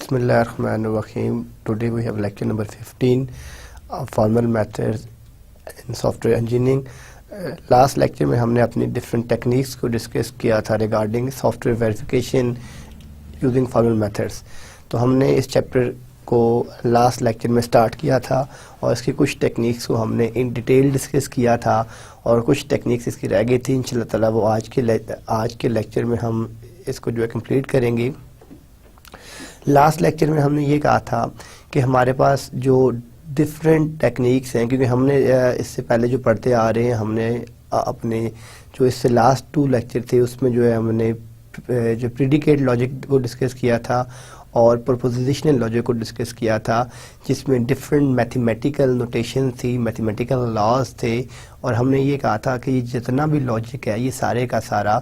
Bismillahirrahmanirrahim. Today we have lecture number 15, formal methods in software engineering. Last lecture में हमने अपनी different techniques को discuss किया था regarding software verification using formal methods. तो हमने इस chapter को last lecture में start किया था और इसकी कुछ techniques को हमने in detail discuss किया था और कुछ techniques इसकी रह गई थी. इंशाल्लाह ताला वो आज के lecture में हम इसको जो है complete करेंगे. लास्ट लेक्चर में हमने ये कहा था कि हमारे पास जो डिफरेंट टेक्निक्स हैं, क्योंकि हमने इससे पहले जो पढ़ते आ रहे हैं, हमने अपने जो इससे लास्ट 2 लेक्चर थे उसमें जो है हमने जो प्रीडिकेट लॉजिक को डिस्कस किया था और प्रोपोजिशनल लॉजिक को डिस्कस किया था, जिसमें डिफरेंट मैथमेटिकल नोटेशन थी, मैथमेटिकल लॉज थे. और हमने ये कहा था कि जितना भी लॉजिक है ये सारे का सारा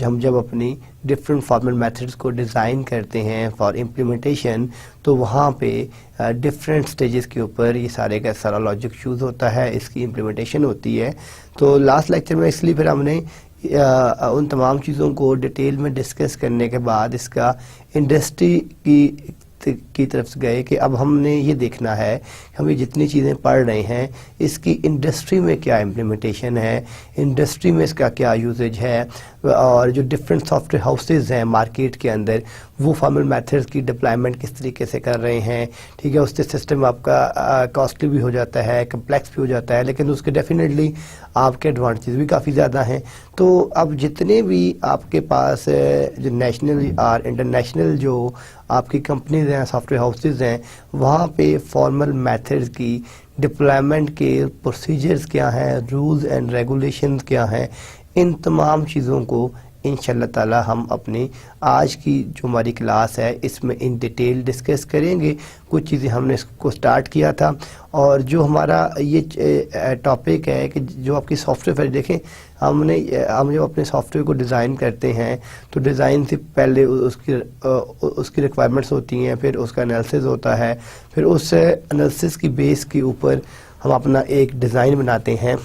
हम जब अपनी डिफरेंट फॉर्मल मेथड्स को डिज़ाइन करते हैं फॉर इम्प्लीमेंटेशन, तो वहाँ पे डिफरेंट स्टेजेस के ऊपर ये सारे का सारा लॉजिक यूज़ होता है, इसकी इम्प्लीमेंटेशन होती है. तो लास्ट लेक्चर में इसलिए फिर हमने उन तमाम चीज़ों को डिटेल में डिस्कस करने के बाद इसका इंडस्ट्री की तरफ से गए कि अब हमने ये देखना है कि हम ये जितनी चीज़ें पढ़ रहे हैं इसकी इंडस्ट्री में क्या इम्प्लीमेंटेशन है, इंडस्ट्री में इसका क्या यूजेज है, और जो डिफरेंट सॉफ्टवेयर हाउसेज हैं मार्केट के अंदर वो फॉर्मल मेथड्स की डिप्लॉयमेंट किस तरीके से कर रहे हैं. ठीक है, उससे सिस्टम आपका कॉस्टली भी हो जाता है, कम्प्लेक्स भी हो जाता है, लेकिन उसके डेफिनेटली आपके एडवांटेज भी काफ़ी ज़्यादा हैं. तो अब जितने भी आपके पास जो नेशनल और इंटरनेशनल जो आपकी कंपनीज हैं, सॉफ्टवेयर हाउसेज हैं, वहाँ पे फॉर्मल मेथड्स की डिप्लॉयमेंट के प्रोसीजर्स क्या हैं, रूल्स एंड रेगुलेशंस क्या हैं, इन तमाम चीज़ों को इंशाल्लाह ताला हम अपनी आज की जो हमारी क्लास है इसमें इन डिटेल डिस्कस करेंगे. कुछ चीज़ें हमने इसको स्टार्ट किया था और जो हमारा ये टॉपिक है कि जो आपकी सॉफ्टवेयर देखें, हम जब अपने सॉफ्टवेयर को डिज़ाइन करते हैं तो डिज़ाइन से पहले उसकी रिक्वायरमेंट्स होती हैं, फिर उसका एनालिसिस होता है, फिर उस एनालिसिस की बेस के ऊपर हम अपना एक डिज़ाइन बनाते हैं.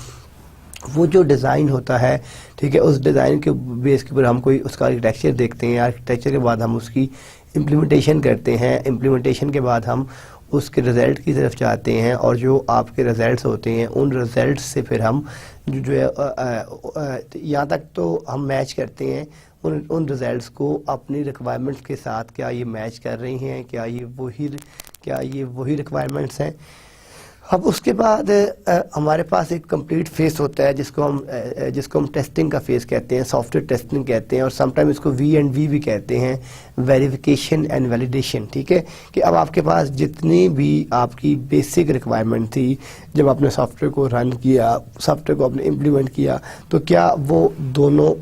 वो जो डिज़ाइन होता है, ठीक है, उस डिज़ाइन के बेस के ऊपर हम कोई उसका आर्किटेक्चर देखते हैं, आर्किटेक्चर के बाद हम उसकी इम्प्लीमेंटेशन करते हैं, इम्प्लीमेंटेशन के बाद हम उसके रिज़ल्ट की तरफ जाते हैं और जो आपके रिज़ल्ट्स होते हैं उन रिज़ल्ट से फिर हम जो है यहाँ तक तो हम मैच करते हैं उन रिज़ल्ट्स को अपनी रिक्वायरमेंट्स के साथ. क्या ये मैच कर रही हैं, क्या ये वही रिक्वायरमेंट्स हैं. अब उसके बाद हमारे पास एक कंप्लीट फेस होता है जिसको हम टेस्टिंग का फेस कहते हैं, सॉफ्टवेयर टेस्टिंग कहते हैं, और समटाइम इसको V&V भी कहते हैं, वेरिफिकेशन एंड वैलिडेशन. ठीक है, कि अब आपके पास जितनी भी आपकी बेसिक रिक्वायरमेंट थी, जब आपने सॉफ्टवेयर को रन किया, सॉफ्टवेयर को आपने इम्प्लीमेंट किया, तो क्या वो दोनों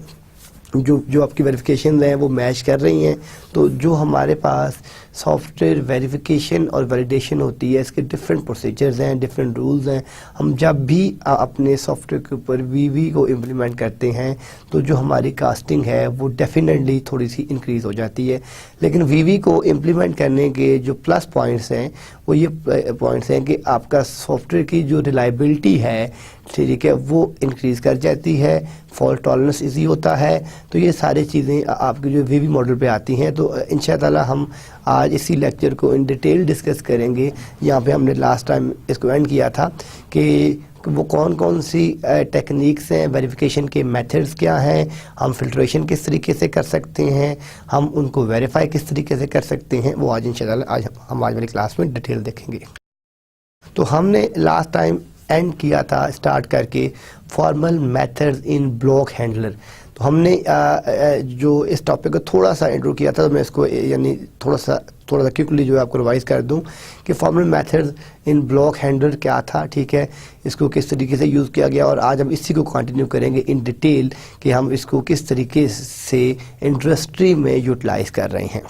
जो आपकी वेरिफिकेशन हैं वो मैच कर रही हैं. तो जो हमारे पास सॉफ्टवेयर वेरिफिकेशन और वैलिडेशन होती है, इसके डिफरेंट प्रोसीजर्स हैं, डिफरेंट रूल्स हैं. हम जब भी अपने सॉफ्टवेयर के ऊपर VV को इम्प्लीमेंट करते हैं तो जो हमारी कास्टिंग है वो डेफिनेटली थोड़ी सी इंक्रीज़ हो जाती है. लेकिन VV को इम्प्लीमेंट करने के जो प्लस पॉइंट्स हैं वो ये पॉइंट्स हैं कि आपका सॉफ्टवेयर की जो रिलायबिलिटी है, ठीक है, वो इंक्रीज़ कर जाती है, फॉल्ट टॉलरेंस ईजी होता है. तो ये सारी चीज़ें आपके जो VV मॉडल पे आती हैं. तो इंशाअल्लाह हम आज इसी लेक्चर को इन डिटेल डिस्कस करेंगे. यहाँ पे हमने लास्ट टाइम इसको एंड किया था कि वो कौन सी टेक्निक्स हैं, वेरिफिकेशन के मेथड्स क्या हैं, हम फिल्ट्रेशन किस तरीके से कर सकते हैं, हम उनको वेरीफाई किस तरीके से कर सकते हैं, वो आज इंशाअल्लाह हम आज वाली क्लास में डिटेल देखेंगे. तो हमने लास्ट टाइम एंड किया था स्टार्ट करके formal methods in block handler. तो हमने जो इस टॉपिक को थोड़ा सा इंट्रो किया था, तो मैं इसको यानी थोड़ा सा क्विकली जो है आपको रिवाइज कर दूं कि formal methods in block handler क्या था. ठीक है, इसको किस तरीके से यूज़ किया गया, और आज हम इसी को कंटिन्यू करेंगे इन डिटेल कि हम इसको किस तरीके से इंडस्ट्री में यूटिलाइज कर रहे हैं.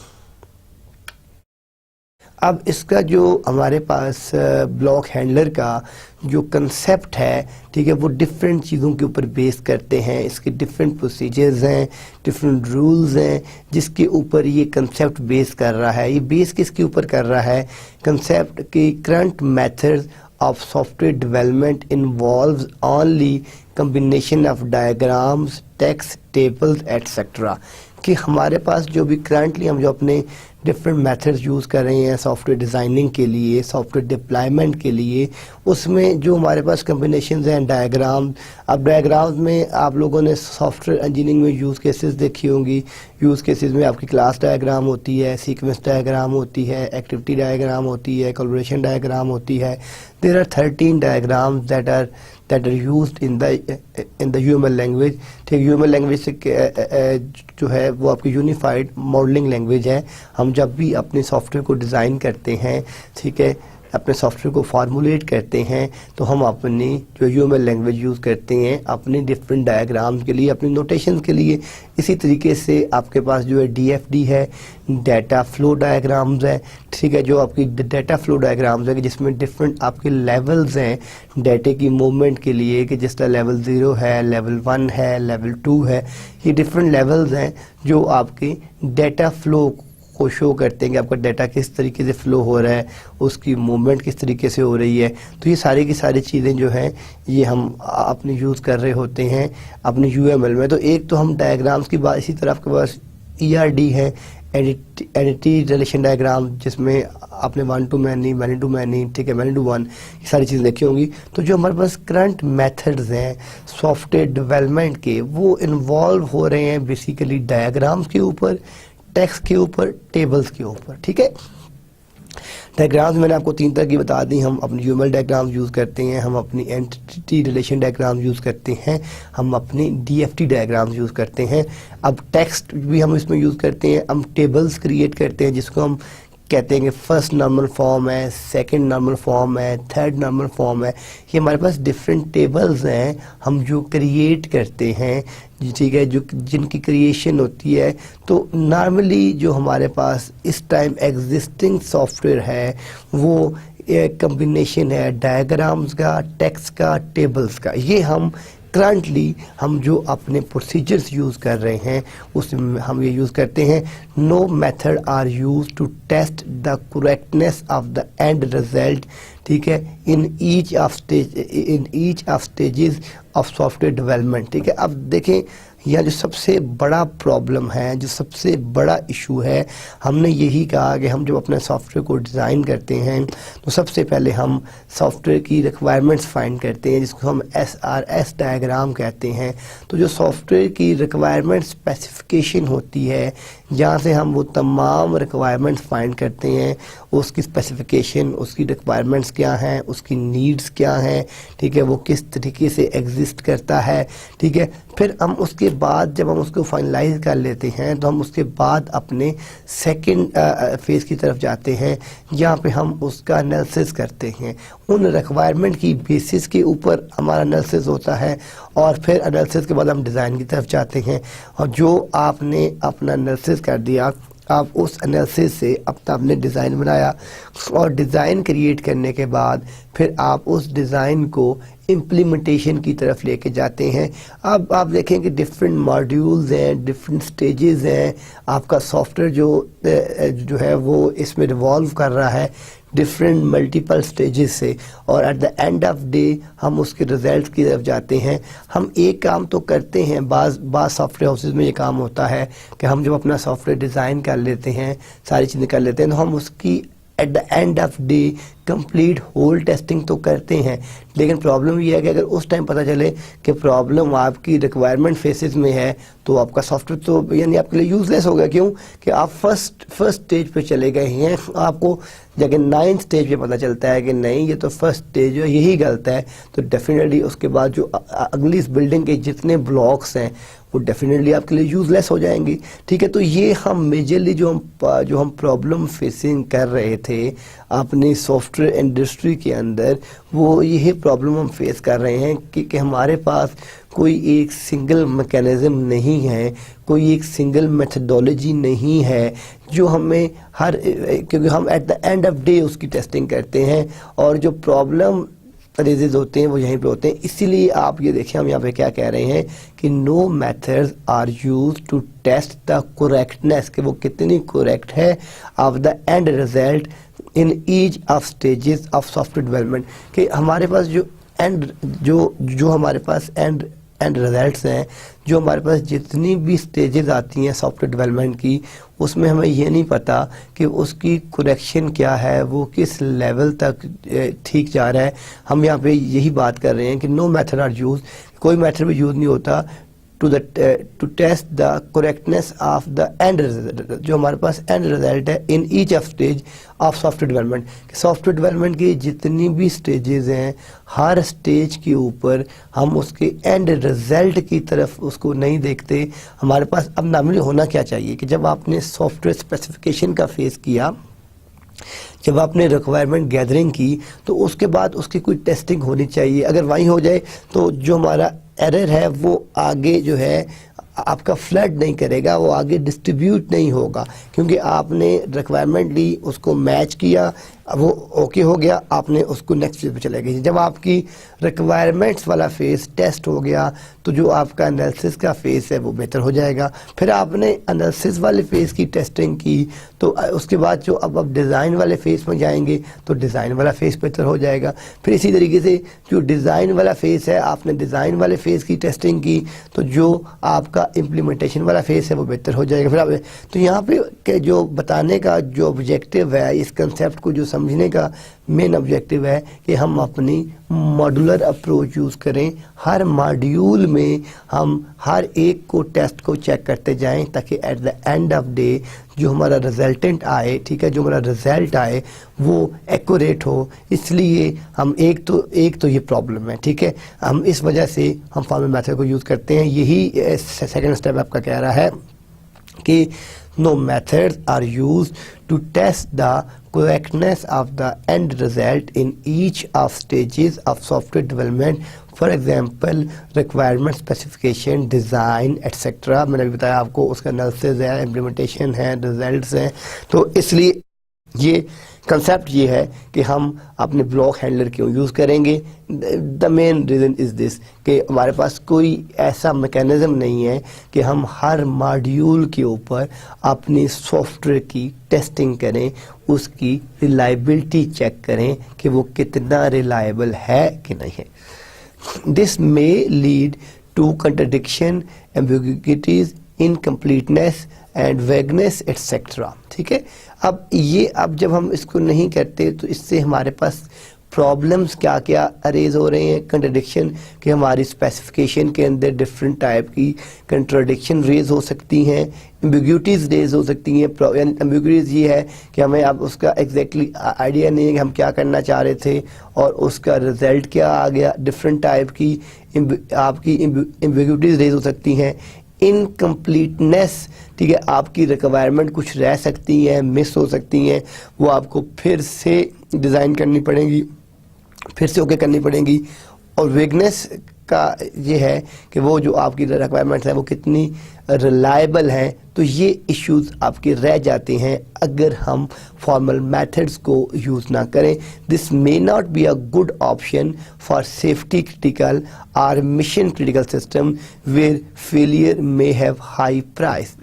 अब इसका जो हमारे पास ब्लॉक हैंडलर का जो कंसेप्ट है, ठीक है, वो डिफरेंट चीज़ों के ऊपर बेस करते हैं. इसके डिफरेंट प्रोसीजर्स हैं, डिफरेंट रूल्स हैं जिसके ऊपर ये कंसेप्ट बेस कर रहा है. ये बेस किसके ऊपर कर रहा है? कंसेप्ट की current methods of software development involves only combination of diagrams, text, tables etcetera. कि हमारे पास जो भी करंटली हम जो अपने डिफरेंट मेथड्स यूज़ कर रहे हैं सॉफ्टवेयर डिज़ाइनिंग के लिए, सॉफ्टवेयर डिप्लॉयमेंट के लिए। उसमें जो हमारे पास कम्बिनेशंस हैं डायग्राम, अब डायग्राम्स में आप लोगों ने सॉफ्टवेयर इंजीनियरिंग में यूज़ केसेस देखी होंगी। यूज़ केसेस में आपकी क्लास डायग्राम होती है, सीक्वेंस डायग्राम होती है, एक्टिविटी डायग्राम होती है, कोलैबोरेशन डायग्राम होती है। There are 13 diagrams that are used in the human language. ठीक, ह्यूमन लैंग्वेज से जो है वो आपकी यूनिफाइड मॉडलिंग लैंग्वेज है। हम जब भी अपने सॉफ्टवेयर को डिज़ाइन करते हैं, ठीक है, अपने सॉफ्टवेयर को फार्मूलेट करते हैं, तो हम अपनी जो ह्यूमन लैंग्वेज यूज़ करते हैं अपनी डिफरेंट डायग्राम्स के लिए, अपनी नोटेशंस के लिए। इसी तरीके से आपके पास जो है DFD है, डाटा फ्लो डायग्राम्स है, ठीक है, जो आपकी डाटा फ्लो डायग्राम्स है कि जिसमें डिफरेंट आपके लेवल्स हैं डाटे की मूवमेंट के लिए, कि जिस तरह लेवल 0 है, लेवल 1 है, लेवल 2 है। ये डिफरेंट लेवल्स हैं जो आपके डाटा फ्लो को शो करते हैं कि आपका डाटा किस तरीके से फ्लो हो रहा है, उसकी मूवमेंट किस तरीके से हो रही है। तो ये सारी की सारी चीज़ें जो हैं ये हम अपने यूज़ कर रहे होते हैं अपने UML में। तो एक तो हम डायग्राम्स की बात, इसी तरह आपके पास ERD है, एंटिटी रिलेशन डायग्राम, जिसमें आपने 1 to many, many to many, ठीक है, many to one, ये सारी चीज़ें देखी होंगी। तो जो हमारे पास करंट मेथड्स हैं सॉफ्टवेयर डेवलपमेंट के, वो इन्वॉल्व हो रहे हैं बेसिकली डायग्राम्स के ऊपर, टेक्स्ट के ऊपर, टेबल्स के ऊपर। ठीक है, डायग्राम्स मैंने आपको 3 तरह की बता दी। हम अपनी UML डायग्राम्स यूज़ करते हैं, हम अपनी एंटिटी रिलेशन डायग्राम यूज़ करते हैं, हम अपनी DFT डायग्राम्स यूज़ करते हैं। अब टेक्स्ट भी हम इसमें यूज़ करते हैं, हम टेबल्स क्रिएट करते हैं जिसको हम कहते हैं कि फर्स्ट नॉर्मल फॉर्म है, सेकंड नॉर्मल फॉर्म है, थर्ड नॉर्मल फॉर्म है। ये हमारे पास डिफरेंट टेबल्स हैं हम जो क्रिएट करते हैं, ठीक है, जो जिनकी क्रिएशन होती है। तो नॉर्मली जो हमारे पास इस टाइम एग्जिस्टिंग सॉफ्टवेयर है वो एक कम्बिनेशन है डायग्राम्स का, टेक्स्ट का, टेबल्स का। ये हम करंटली हम जो अपने प्रोसीजर्स यूज़ कर रहे हैं उसमें हम ये यूज़ करते हैं। No method are use to test the correctness of the end result, ठीक है, in each of stages of software development. ठीक है, अब देखें यह जो सबसे बड़ा प्रॉब्लम है, जो सबसे बड़ा इशू है, हमने यही कहा कि हम जब अपने सॉफ्टवेयर को डिज़ाइन करते हैं तो सबसे पहले हम सॉफ्टवेयर की रिक्वायरमेंट्स फाइंड करते हैं, जिसको हम SRS डायग्राम कहते हैं। तो जो सॉफ्टवेयर की रिक्वायरमेंट स्पेसिफिकेशन होती है, जहाँ से हम वो तमाम रिक्वायरमेंट्स फाइंड करते हैं, उसकी स्पेसिफिकेशन, उसकी रिक्वायरमेंट्स क्या हैं, उसकी नीड्स क्या हैं, ठीक है, वो किस तरीके से एग्जिस्ट करता है। ठीक है, फिर हम उसके बाद जब हम उसको फाइनलाइज कर लेते हैं तो हम उसके बाद अपने सेकंड फेज की तरफ जाते हैं, जहाँ पे हम उसका एनालिसिस करते हैं। उन रिक्वायरमेंट की बेसिस के ऊपर हमारा एनालिसिस होता है और फिर एनालिसिस के बाद हम डिज़ाइन की तरफ जाते हैं। और जो आपने अपना एनालिसिस कर दिया, आप उस एनालिसिस से आपने डिज़ाइन बनाया और डिज़ाइन क्रिएट करने के बाद फिर आप उस डिज़ाइन को इम्प्लीमेंटेशन की तरफ लेके जाते हैं। अब आप देखें कि डिफरेंट मॉड्यूल्स हैं, डिफरेंट स्टेजेस हैं, आपका सॉफ्टवेयर जो है वो इसमें रिवॉल्व कर रहा है डिफरेंट मल्टीपल स्टेजेस से, और eight the end of day हम उसके रिजल्ट की तरफ जाते हैं। हम एक काम तो करते हैं, बाज़ सॉफ्टवेयर हाउसेस में ये काम होता है कि हम जब अपना सॉफ्टवेयर डिज़ाइन कर लेते हैं, सारी चीज़ें कर लेते हैं, तो हम उसकी at the end of day complete whole testing तो करते हैं। लेकिन प्रॉब्लम ये है कि अगर उस टाइम पता चले कि प्रॉब्लम आपकी रिक्वायरमेंट फेसेस में है तो आपका सॉफ्टवेयर तो यानी आपके लिए यूजलेस होगा। क्यों कि आप फर्स्ट स्टेज पे चले गए हैं, आपको जगह 9th स्टेज पे पता चलता है कि नहीं ये तो फर्स्ट स्टेज है, यही गलत है, तो डेफिनेटली उसके बाद जो अगली इस बिल्डिंग के जितने ब्लॉक्स हैं वो डेफिनेटली आपके लिए यूजलेस हो जाएंगी। ठीक है, तो ये हम मेजरली जो हम प्रॉब्लम फेसिंग कर रहे थे अपनी सॉफ्टवेयर इंडस्ट्री के अंदर, वो यही प्रॉब्लम हम फेस कर रहे हैं कि हमारे पास कोई एक सिंगल मैकेनिज्म नहीं है, कोई एक सिंगल मेथडोलॉजी नहीं है जो हमें क्योंकि हम eight the end of day उसकी टेस्टिंग करते हैं और जो प्रॉब्लम रेजेस होते हैं वो यहीं पे होते हैं। इसीलिए आप ये देखें हम यहाँ पे क्या कह रहे हैं कि no methods are use to test the correctness, कि वो कितनी करेक्ट है of the end result in each of stages of software development. कि हमारे पास जो हमारे पास एंड रिजल्ट्स हैं, जो हमारे पास जितनी भी स्टेजेस आती हैं सॉफ्टवेयर डेवलपमेंट की, उसमें हमें ये नहीं पता कि उसकी करेक्शन क्या है, वो किस लेवल तक ठीक जा रहा है। हम यहाँ पे यही बात कर रहे हैं कि नो मेथड आर यूज, कोई मेथड भी यूज़ नहीं होता to test the correctness of the end result, जो हमारे पास एंड रिजल्ट है in each of stage of software development. Software development की जितनी भी स्टेजेस हैं, हर स्टेज के ऊपर हम उसके एंड रिजल्ट की तरफ उसको नहीं देखते। हमारे पास अब नॉर्मली होना क्या चाहिए कि जब आपने सॉफ्टवेयर स्पेसिफिकेशन का फेस किया, जब आपने रिक्वायरमेंट गैदरिंग की, तो उसके बाद उसकी कोई टेस्टिंग होनी चाहिए। अगर वहीं हो जाए तो जो हमारा एरर है वो आगे जो है आपका फ्लड नहीं करेगा, वो आगे डिस्ट्रीब्यूट नहीं होगा, क्योंकि आपने रिक्वायरमेंट ली, उसको मैच किया, वो ओके हो गया, आपने उसको नेक्स्ट फेज पे चले गए। जब आपकी रिक्वायरमेंट्स वाला फेज टेस्ट हो गया तो जो आपका एनालिसिस का फेज है वो बेहतर हो जाएगा। फिर आपने एनालिसिस वाले फेज की टेस्टिंग की तो उसके बाद जो अब डिज़ाइन वाले फेज में जाएंगे तो डिज़ाइन वाला फेज बेहतर हो जाएगा। फिर इसी तरीके से जो डिज़ाइन वाला फेज है, आपने डिज़ाइन वाले फेज की टेस्टिंग की तो जो आपका इम्प्लीमेंटेशन वाला फेज है वो बेहतर हो जाएगा। फिर आप तो यहाँ पे जो बताने का जो ऑब्जेक्टिव है, इस कंसेप्ट को जो समझने का मेन ऑब्जेक्टिव है कि हम अपनी मॉड्यूलर अप्रोच यूज़ करें। हर मॉड्यूल में हम हर एक को टेस्ट को चेक करते जाएं ताकि eight the end of day जो हमारा रिजल्टेंट आए, ठीक है, जो हमारा रिजल्ट आए वो एक्यूरेट हो। इसलिए हम एक तो ये प्रॉब्लम है, ठीक है, हम इस वजह से हम फॉर्मल मेथड को यूज़ करते हैं। यही सेकेंड स्टेप आपका कह रहा है कि no methods are used to test the correctness of the end result in each of stages of software development. For example, requirement specification, design, etc. मैंने अभी बताया आपको, उसका एनालिसिस है, इम्प्लीमेंटेशन है, रिजल्ट्स हैं। तो इसलिए ये कंसेप्ट ये है कि हम अपने ब्लॉक हैंडलर क्यों यूज़ करेंगे। The main reason is this कि हमारे पास कोई ऐसा मैकेनिज़्म नहीं है कि हम हर मॉड्यूल के ऊपर अपनी सॉफ्टवेयर की टेस्टिंग करें, उसकी रिलायबिलिटी चेक करें कि वो कितना रिलायबल है कि नहीं है। This may lead to contradiction, ambiguities, incompleteness and vagueness etcetera. ठीक है, अब जब हम इसको नहीं करते तो इससे हमारे पास प्रॉब्लम्स क्या क्या अरेज हो रहे हैं। कंट्रडिक्शन कि हमारी स्पेसिफिकेशन के अंदर डिफरेंट टाइप की कंट्रडिक्शन रेज हो सकती हैं, एम्बिग्युइटीज रेज हो सकती हैं। एम्बिग्युइटीज ये है कि हमें अब उसका एग्जैक्टली आइडिया नहीं है कि हम क्या करना चाह रहे थे और उसका रिजल्ट क्या आ गया। डिफरेंट टाइप की आपकी एम्बिग्युइटीज रेज हो सकती हैं। इनकम्प्लीटनेस, ठीक है, आपकी रिक्वायरमेंट कुछ रह सकती हैं, मिस हो सकती हैं, वो आपको फिर से डिज़ाइन करनी पड़ेगी, फिर से ओके करनी पड़ेगी। और वेगनेस का ये है कि वो जो आपकी रिक्वायरमेंट्स है वो कितनी रिलायबल हैं। तो ये इश्यूज आपके रह जाते हैं अगर हम फॉर्मल मेथड्स को यूज़ ना करें। This may not be a good option for safety critical और mission critical system where failure may have high price.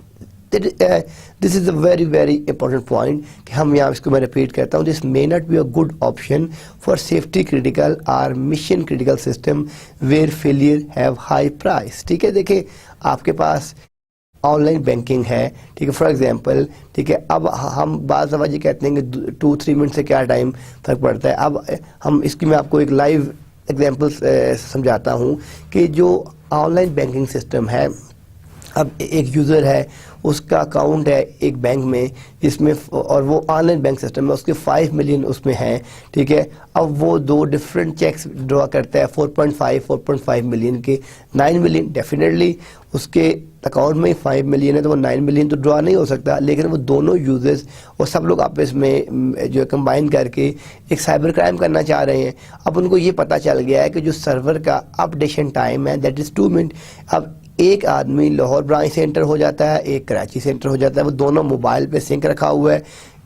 This is a very very important point कि हम यहाँ इसको मैं रिपीट करता हूँ। This may not be a good option for safety critical और mission critical system where failure have high price. ठीक है, देखिए आपके पास ऑनलाइन बैंकिंग है, ठीक है, फॉर एग्जांपल, ठीक है, अब हम बाज़ दफ़ा ये कहते हैं कि 2-3 मिनट से क्या टाइम फ़र्क पड़ता है। अब हम इसकी मैं आपको एक लाइव एग्जांपल समझाता हूँ कि जो ऑनलाइन बैंकिंग सिस्टम है, अब एक यूज़र है, उसका अकाउंट है एक बैंक में जिसमें, और वो ऑनलाइन बैंक सिस्टम है, उसके 5 मिलियन उसमें हैं, ठीक है। अब वो 2 डिफरेंट चेक्स ड्रॉ करता है, 4.5 मिलियन के, 9 मिलियन। डेफिनेटली उसके अकाउंट में 5 मिलियन है तो वो 9 मिलियन तो ड्रॉ नहीं हो सकता, लेकिन वो दोनों यूजर्स और सब लोग आपस में जो कंबाइन करके एक साइबर क्राइम करना चाह रहे हैं। अब उनको ये पता चल गया है कि जो सर्वर का अपडेशन टाइम है दैट इज़ 2 मिनट। अब एक आदमी लाहौर ब्रांच से एंटर हो जाता है, एक कराची से एंटर हो जाता है, वो दोनों मोबाइल पे सिंक रखा हुआ है।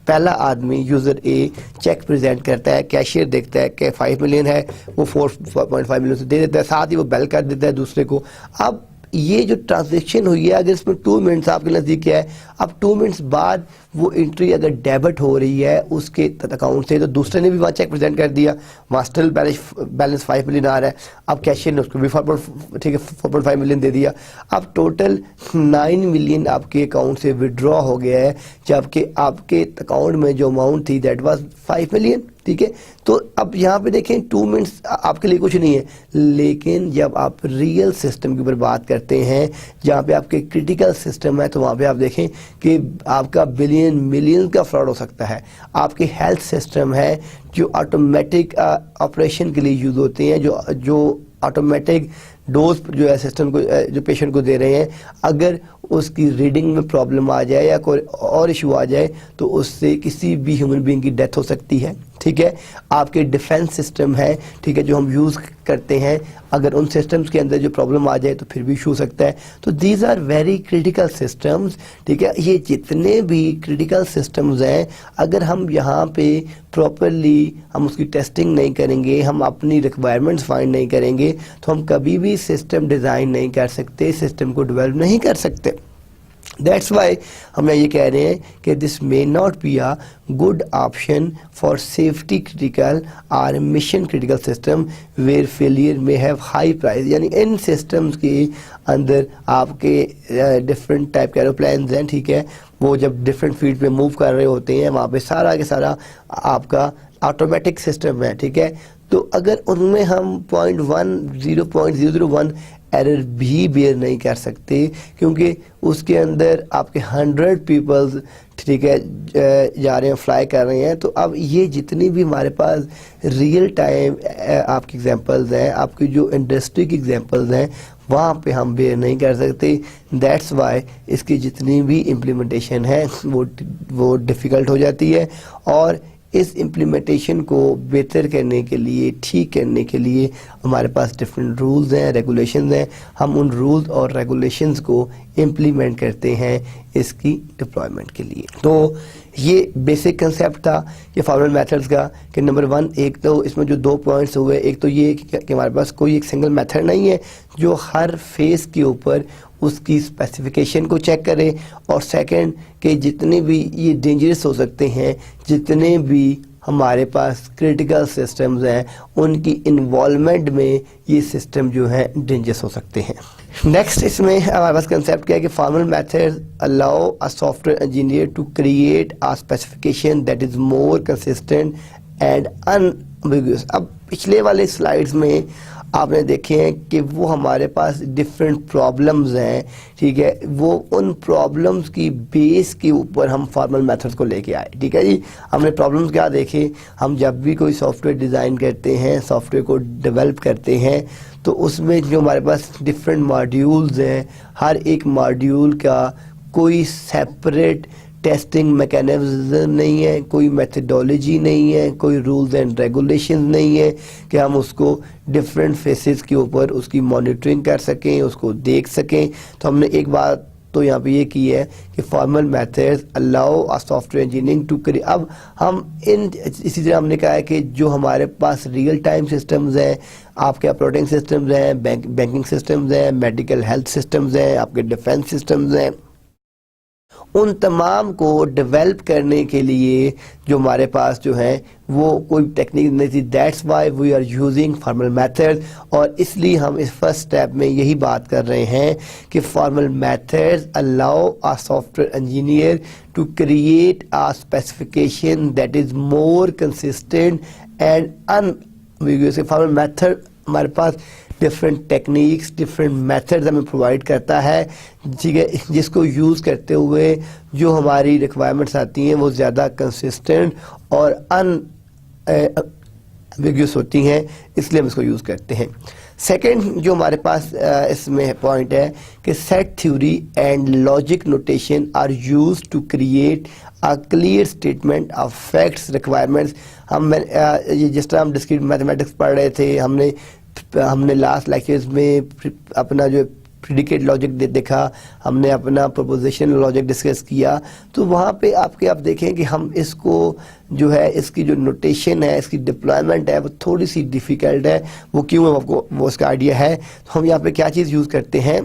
पहला आदमी यूज़र ए चेक प्रेजेंट करता है, कैशियर देखता है कि 5 मिलियन है, वो 4.5 मिलियन से दे देता है, साथ ही वो बेल कर देता है दूसरे को। अब ये जो ट्रांजेक्शन हुई है, अगर इसमें 2 मिनट्स आपके नज़दीक है, अब 2 मिनट्स बाद वो एंट्री अगर डेबिट हो रही है उसके अकाउंट से, तो दूसरे ने भी वहाँ चेक प्रेजेंट कर दिया, मास्टर बैलेंस 5 मिलियन आ रहा है, अब कैशियर ने उसको भी 4.5 मिलियन दे दिया, अब टोटल 9 मिलियन आपके अकाउंट से विड्रॉ हो गया है, जबकि आपके अकाउंट में जो अमाउंट थी दैट वाज 5 मिलियन। ठीक है, तो अब यहाँ पे देखें 2 मिनट्स आपके लिए कुछ नहीं है, लेकिन जब आप रियल सिस्टम के ऊपर बात करते हैं जहाँ पे आपके क्रिटिकल सिस्टम है, तो वहाँ पे आप देखें कि आपका बिलियन मिलियन का फ्रॉड हो सकता है। आपके हेल्थ सिस्टम है जो ऑटोमेटिक ऑपरेशन के लिए यूज़ होते हैं, जो ऑटोमेटिक डोज जो है सिस्टम को जो पेशेंट को दे रहे हैं, अगर उसकी रीडिंग में प्रॉब्लम आ जाए या कोई और इशू आ जाए तो उससे किसी भी ह्यूमन बीइंग की डेथ हो सकती है। ठीक है, आपके डिफेंस सिस्टम है, ठीक है, जो हम यूज़ करते हैं, अगर उन सिस्टम्स के अंदर जो प्रॉब्लम आ जाए तो फिर भी इशू हो सकता है। तो these are very critical systems. ठीक है, ये जितने भी क्रिटिकल सिस्टम्स हैं, अगर हम यहाँ पे प्रॉपरली हम उसकी टेस्टिंग नहीं करेंगे, हम अपनी रिक्वायरमेंट्स फाइंड नहीं करेंगे, तो हम कभी भी सिस्टम डिज़ाइन नहीं कर सकते, सिस्टम को डेवलप नहीं कर सकते। दैट्स वाई हम ये कह रहे हैं कि this may not be a good option for safety critical और mission critical system where failure may have high price. यानी इन सिस्टम्स के अंदर आपके डिफरेंट टाइप के एरोप्लेन्स हैं, ठीक है, वो जब डिफरेंट फील्ड पे मूव कर रहे होते हैं, वहाँ पे सारा के सारा आपका ऑटोमेटिक सिस्टम है। ठीक है, तो अगर उनमें हम 0.1 एरर भी बेयर नहीं कर सकते, क्योंकि उसके अंदर आपके 100 पीपल्स, ठीक है, जा रहे हैं, फ्लाई कर रहे हैं। तो अब ये जितनी भी हमारे पास रियल टाइम आपकी एग्जांपल्स हैं, आपकी जो इंडस्ट्री की एग्जांपल्स हैं, वहाँ पे हम बेयर नहीं कर सकते। दैट्स वाई इसकी जितनी भी इम्प्लीमेंटेशन है वो डिफ़िकल्ट हो जाती है, और इस इम्प्लीमेंटेशन को बेहतर करने के लिए, ठीक करने के लिए हमारे पास डिफरेंट रूल्स हैं, रेगुलेशंस हैं। हम उन रूल्स और रेगुलेशंस को इम्प्लीमेंट करते हैं इसकी डिप्लॉयमेंट के लिए। तो ये बेसिक कंसेप्ट था कि फॉर्मल मेथड्स का, कि नंबर 1, एक तो इसमें जो 2 पॉइंट्स हुए, एक तो ये कि हमारे पास कोई एक सिंगल मेथड नहीं है जो हर फेस के ऊपर उसकी स्पेसिफिकेशन को चेक करे, और सेकंड कि जितने भी ये डेंजरस हो सकते हैं, जितने भी हमारे पास क्रिटिकल सिस्टम्स हैं, उनकी इन्वॉल्वमेंट में ये सिस्टम जो है डेंजरस हो सकते हैं। नेक्स्ट इसमें हमारे पास कंसेप्ट क्या है कि formal methods allow a software engineer to create a specification that is more consistent and unambiguous. अब पिछले वाले स्लाइड्स में आपने देखे हैं कि वो हमारे पास डिफरेंट प्रॉब्लम्स हैं, ठीक है, वो उन प्रॉब्लम्स की बेस के ऊपर हम फॉर्मल मेथड्स को लेके आए। ठीक है जी, हमने प्रॉब्लम्स क्या देखे, हम जब भी कोई सॉफ्टवेयर डिज़ाइन करते हैं, सॉफ्टवेयर को डेवलप करते हैं, तो उसमें जो हमारे पास डिफरेंट मॉड्यूल्स हैं, हर एक मॉड्यूल का कोई सेपरेट टेस्टिंग मैकेनिज्म नहीं है, कोई मेथडोलॉजी नहीं है, कोई रूल्स एंड रेगुलेशन नहीं है कि हम उसको डिफरेंट फेसेस के ऊपर उसकी मॉनिटरिंग कर सकें, उसको देख सकें। तो हमने एक बात तो यहाँ पे ये की है कि formal methods allow a software engineering to create. अब हम इसी तरह हमने कहा है कि जो हमारे पास रियल टाइम सिस्टम्स हैं, आपके ऑपरेटिंग सिस्टम्स हैं, बैंकिंग सिस्टम्स हैं, मेडिकल हेल्थ सिस्टम्स हैं, आपके डिफेंस सिस्टम्स हैं, उन तमाम को डेवलप करने के लिए जो हमारे पास जो है वो कोई टेक्निक नहीं थी। That's why we are using formal method, और इसलिए हम इस फर्स्ट स्टेप में यही बात कर रहे हैं कि formal methods allow a software engineer to create a specification that is more consistent and unambiguous. Formal method हमारे पास डिफरेंट टेक्निक्स, डिफरेंट मेथड्स हमें प्रोवाइड करता है, ठीक है, जिसको यूज़ करते हुए जो हमारी रिक्वायरमेंट्स आती हैं वो ज़्यादा कंसिस्टेंट और अनएम्बिगुअस होती हैं, इसलिए हम इसको यूज़ करते हैं। सेकंड जो हमारे पास इसमें पॉइंट है कि set theory and logic notation are used to create a clear statement of facts requirements. ये जिस तरह हम डिस्क्रीट मैथमेटिक्स पढ़ रहे थे, हमने लास्ट लेक्चर्स में अपना जो प्रिडिकेट लॉजिक देखा, हमने अपना प्रोपोजिशन लॉजिक डिस्कस किया, तो वहाँ पे आप देखें कि हम इसको जो है, इसकी जो नोटेशन है, इसकी डिप्लॉयमेंट है, वो थोड़ी सी डिफ़िकल्ट है। वो क्यों है, आपको वो उसका आइडिया है। तो हम यहाँ पे क्या चीज़ यूज़ करते हैं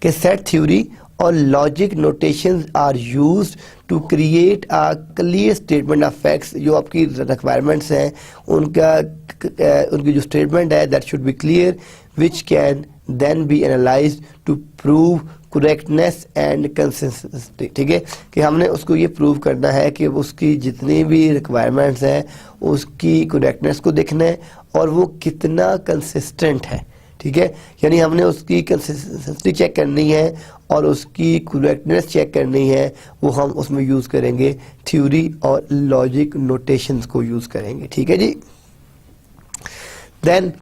कि सेट थ्योरी और logic notations are used to create a clear statement of facts. जो आपकी रिक्वायरमेंट्स हैं उनकी जो स्टेटमेंट है that should be clear which can then be analysed to prove correctness and consistency. ठीक है, कि हमने उसको ये प्रूव करना है कि उसकी जितनी भी रिक्वायरमेंट्स हैं उसकी करेक्टनेस को देखना है और वो कितना कंसिस्टेंट है। ठीक है, यानी हमने उसकी कंसिस्टेंसी चेक करनी है और उसकी करेक्टनेस चेक करनी है। वो हम उसमें यूज़ करेंगे थ्योरी और लॉजिक नोटेशंस को यूज़ करेंगे। ठीक है जी। Then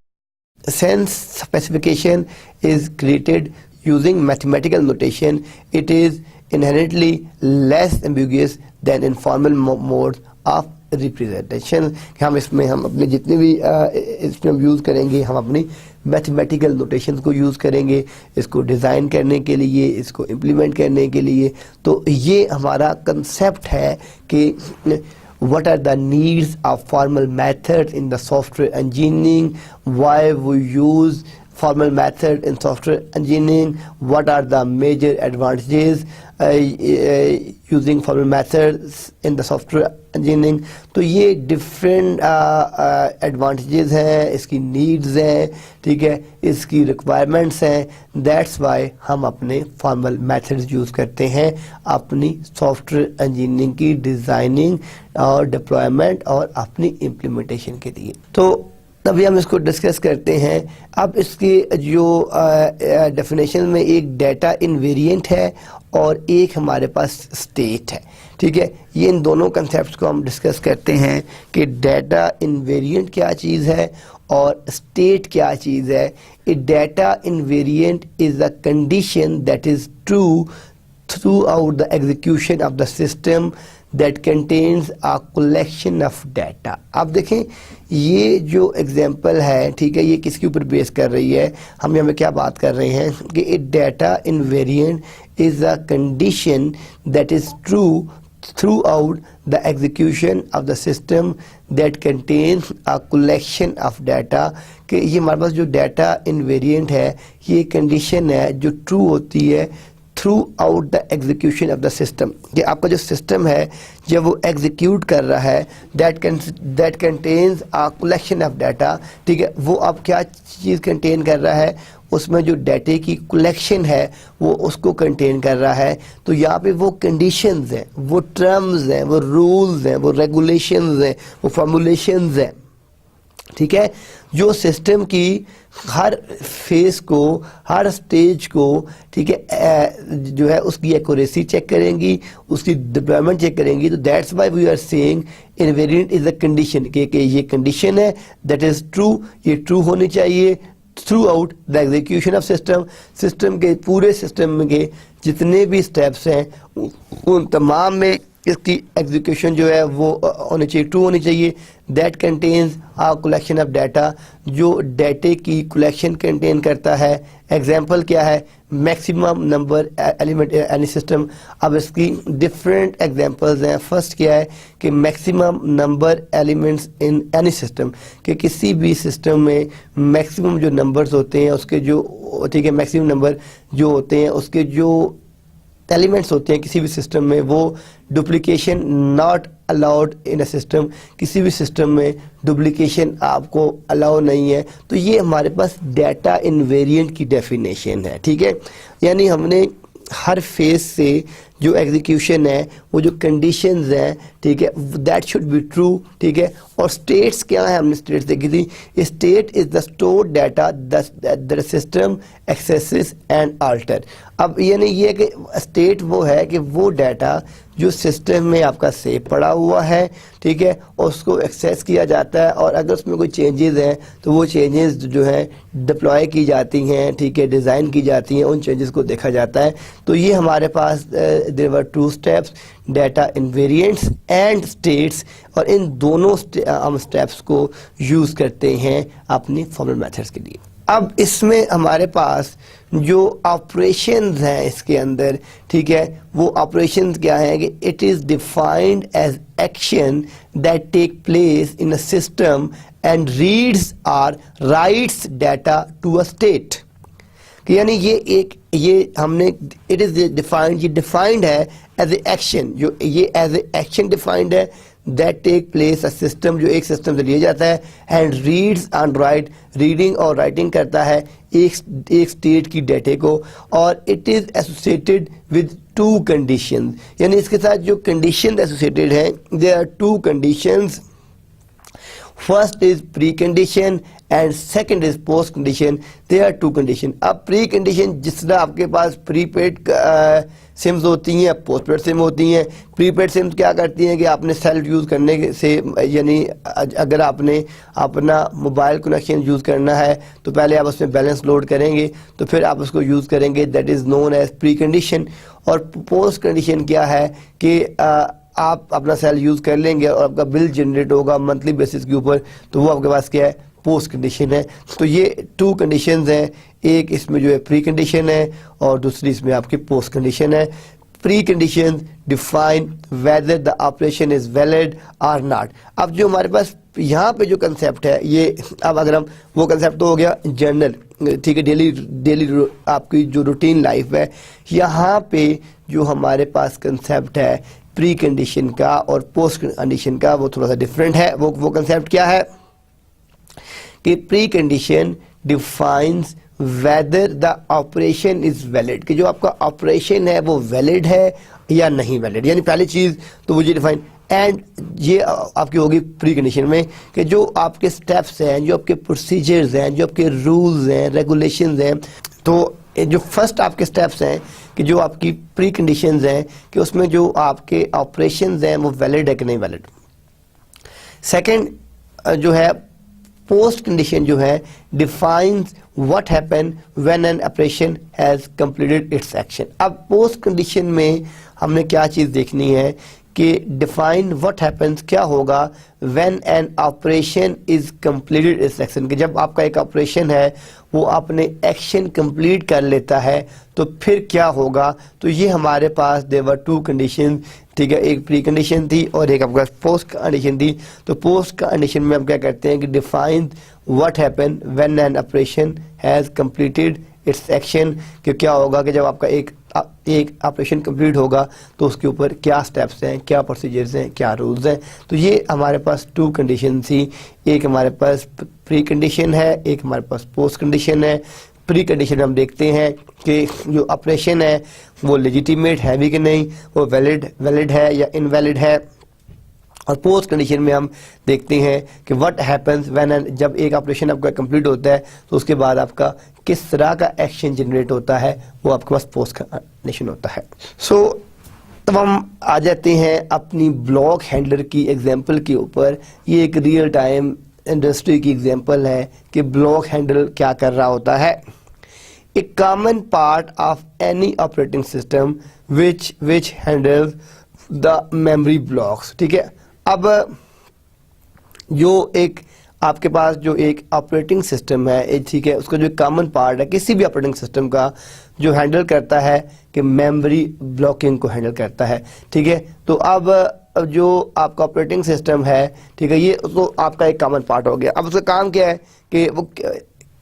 sense specification is created using mathematical notation. It is inherently less ambiguous than informal modes of representation. हम इसमें हम अपने जितने भी इसमें हम यूज़ करेंगे, हम अपनी मैथमेटिकल नोटेशन को यूज़ करेंगे इसको डिज़ाइन करने के लिए, इसको इम्प्लीमेंट करने के लिए। तो ये हमारा कंसेप्ट है कि what are the needs of formal methods in the software engineering, why we use formal method in software engineering, what are the major advantages using formal methods in the software engineering। तो ये different advantages हैं, इसकी needs हैं, ठीक है, इसकी requirements हैं। That's why हम अपने formal methods use करते हैं अपनी software engineering की designing और deployment और अपनी implementation के लिए। तो तभी हम इसको डिस्कस करते हैं। अब इसके जो डेफिनेशन में एक डाटा इनवेरिएंट है और एक हमारे पास स्टेट है। ठीक है, ये इन दोनों कंसेप्ट्स को हम डिस्कस करते हैं कि डाटा इनवेरिएंट क्या चीज़ है और स्टेट क्या चीज़ है। A data invariant is a condition that is true throughout the execution of the system that contains a collection of data। आप देखें ये जो एग्जांपल है, ठीक है, ये किसके ऊपर बेस कर रही है, हम यहाँ पे क्या बात कर रहे हैं कि a data invariant is a condition that is true throughout the execution of the system that contains a collection of data। कि ये हमारे पास जो डाटा इनवेरिएंट है ये कंडीशन है जो ट्रू होती है through out the execution of the system. कि आपका जो सिस्टम है जब वो एग्जीक्यूट कर रहा है that contains a collection of data. ठीक है, वो अब क्या चीज़ कंटेन कर रहा है, उसमें जो डाटे की कलेक्शन है वो उसको कंटेन कर रहा है। तो यहाँ पे वो कंडीशंस हैं, वो टर्म्स हैं, वो रूल्स हैं, वो रेगुलेशंस हैं, वो फॉर्मुलेशंस हैं। ठीक है, जो सिस्टम की हर फेस को, हर स्टेज को, ठीक है, जो है उसकी एक्यूरेसी चेक करेंगी, उसकी डिप्लॉयमेंट चेक करेंगी। तो that's why we are saying invariant is a condition कि ये कंडीशन है दैट इज ट्रू, ये ट्रू होनी चाहिए throughout the execution of system. System के पूरे सिस्टम के जितने भी स्टेप्स हैं उन तमाम में इसकी एग्जीक्यूशन जो है वो होनी चाहिए, ट्रू होनी चाहिए। That contains a collection of data, जो डाटे की कलेक्शन कंटेन करता है। एग्जांपल क्या है, maximum number element any system. अब इसकी डिफरेंट एग्जांपल्स हैं। फर्स्ट क्या है कि maximum number elements in any system, कि किसी भी सिस्टम में मैक्सिमम जो नंबर्स होते हैं उसके जो, ठीक है, मैक्सिमम नंबर जो होते हैं उसके जो एलिमेंट्स होते हैं किसी भी सिस्टम में, वो duplication not allowed in a system. किसी भी सिस्टम में डुप्लीकेशन आपको अलाउ नहीं है। तो ये हमारे पास डाटा इनवेरिएंट की डेफिनेशन है। ठीक है, यानी हमने हर फेज से जो एग्जीक्यूशन है वो जो कंडीशंस हैं, ठीक है, दैट शुड बी ट्रू। ठीक है, और स्टेट्स क्या है, हमने स्टेट्स देखी थी। State is the stored data the system axes and alter. अब यानी ये कि स्टेट वो है कि वो डाटा जो सिस्टम में आपका सेव पड़ा हुआ है, ठीक है, और उसको एक्सेस किया जाता है और अगर उसमें कोई चेंजेस हैं तो वो चेंजेस जो हैं डिप्लॉय की जाती हैं, ठीक है, डिज़ाइन की जाती हैं, उन चेंजेस को देखा जाता है। तो ये हमारे पास there were two steps, data invariants and states, और इन दोनों हम स्टेप्स को यूज़ करते हैं अपनी फॉर्मल मेथड्स के लिए। अब इसमें हमारे पास जो ऑपरेशंस हैं इसके अंदर, ठीक है, वो ऑपरेशंस क्या हैं कि it is defined as action that take place in a system and reads और writes data to a state. कि यानी ये हमने इट इज डिफाइंड, ये डिफाइंड है एज ए एक्शन, जो ये एज ए एक्शन डिफाइंड है that take place a system, जो एक सिस्टम से लिया जाता है and reads and write, reading और राइटिंग करता है एक स्टेट की डेटे को, और it is associated with two condition, यानी इसके साथ जो कंडीशन एसोसिएटेड है there are two conditions, first is pre condition and second is post condition, there are two condition. अब प्री कंडीशन जिस तरह आपके पास प्रीपेड सिम्स होती हैं, पोस्टपेड सिम होती हैं। प्रीपेड सिम्स क्या करती हैं कि आपने सेल्फ यूज़ करने से, यानी अगर आपने अपना मोबाइल कनेक्शन यूज़ करना है तो पहले आप उसमें बैलेंस लोड करेंगे, तो फिर आप उसको यूज़ करेंगे, that is known as pre condition. और पोस्ट कंडीशन क्या है कि आप अपना सेल यूज़ कर लेंगे और आपका बिल जनरेट होगा मंथली बेसिस के ऊपर, तो वो आपके पास क्या है, पोस्ट कंडीशन है। तो ये टू कंडीशंस हैं, एक इसमें जो है प्री कंडीशन है और दूसरी इसमें आपकी पोस्ट कंडीशन है। Pre condition define whether the operation is valid और नॉट। अब जो हमारे पास यहाँ पे जो कंसेप्ट है ये, अब अगर हम वो कंसेप्ट तो हो गया जनरल, ठीक है, डेली आपकी जो रूटीन लाइफ है, यहाँ पे जो हमारे पास कंसेप्ट है प्री कंडीशन का और पोस्ट कंडीशन का वो थोड़ा सा डिफरेंट है। वो कंसेप्ट क्या है कि pre condition defines whether the operation is valid, कि जो आपका ऑपरेशन है वो वैलिड है या नहीं वैलिड, यानी पहली चीज तो वो ये डिफाइन। एंड ये आपकी होगी प्री कंडीशन में कि जो आपके स्टेप्स हैं, जो आपके प्रोसीजर्स हैं, जो आपके रूल्स हैं, रेगुलेशंस हैं, तो जो फर्स्ट आपके स्टेप्स हैं कि जो आपकी प्री कंडीशंस हैं कि उसमें जो आपके ऑपरेशंस हैं वो वैलिड है कि नहीं वैलिड। सेकंड जो है पोस्ट कंडीशन जो है defines what happen when an operation has completed it's action. अब पोस्ट कंडीशन में हमने क्या चीज़ देखनी है कि डिफाइन व्हाट हैपन्स, क्या होगा when an operation is completed it's action, कि जब आपका एक ऑपरेशन है वो आपने एक्शन कंप्लीट कर लेता है तो फिर क्या होगा। तो ये हमारे पास देवर टू कंडीशन, ठीक है, एक प्री कंडीशन थी और एक आपके पास पोस्ट कंडीशन थी। तो पोस्ट कंडीशन में हम क्या करते हैं कि define what happen when an operation has completed it's action, कि क्या होगा कि जब आपका एक ऑपरेशन कंप्लीट होगा तो उसके ऊपर क्या स्टेप्स हैं, क्या प्रोसीजर्स हैं, क्या रूल्स हैं। तो ये हमारे पास टू कंडीशन थी, एक हमारे पास प्री कंडीशन है, एक हमारे पास पोस्ट कंडीशन है। प्री कंडीशन हम देखते हैं कि जो ऑपरेशन है वो लेजिटिमेट है भी कि नहीं, वो वैलिड है या इनवैलिड है। और पोस्ट कंडीशन में हम देखते हैं कि व्हाट हैपन्स व्हेन, जब एक ऑपरेशन आपका कंप्लीट होता है तो उसके बाद आपका किस तरह का एक्शन जनरेट होता है, वो आपके पास पोस्ट कंडीशन होता है। सो तब हम आ जाते हैं अपनी ब्लॉक हैंडलर की एग्जांपल के ऊपर। ये एक रियल टाइम इंडस्ट्री की एग्जांपल है कि ब्लॉक हैंडलर क्या कर रहा होता है। A common part of any operating system which handles the memory blocks, ठीक है। अब जो एक आपके पास जो एक ऑपरेटिंग सिस्टम है, ठीक है, उसका जो कॉमन पार्ट है किसी भी ऑपरेटिंग सिस्टम का जो हैंडल करता है कि मेमोरी ब्लॉकिंग को हैंडल करता है, ठीक है। तो अब जो आपका ऑपरेटिंग सिस्टम है, ठीक है, ये तो आपका एक कॉमन पार्ट हो गया। अब उसका काम क्या है कि वो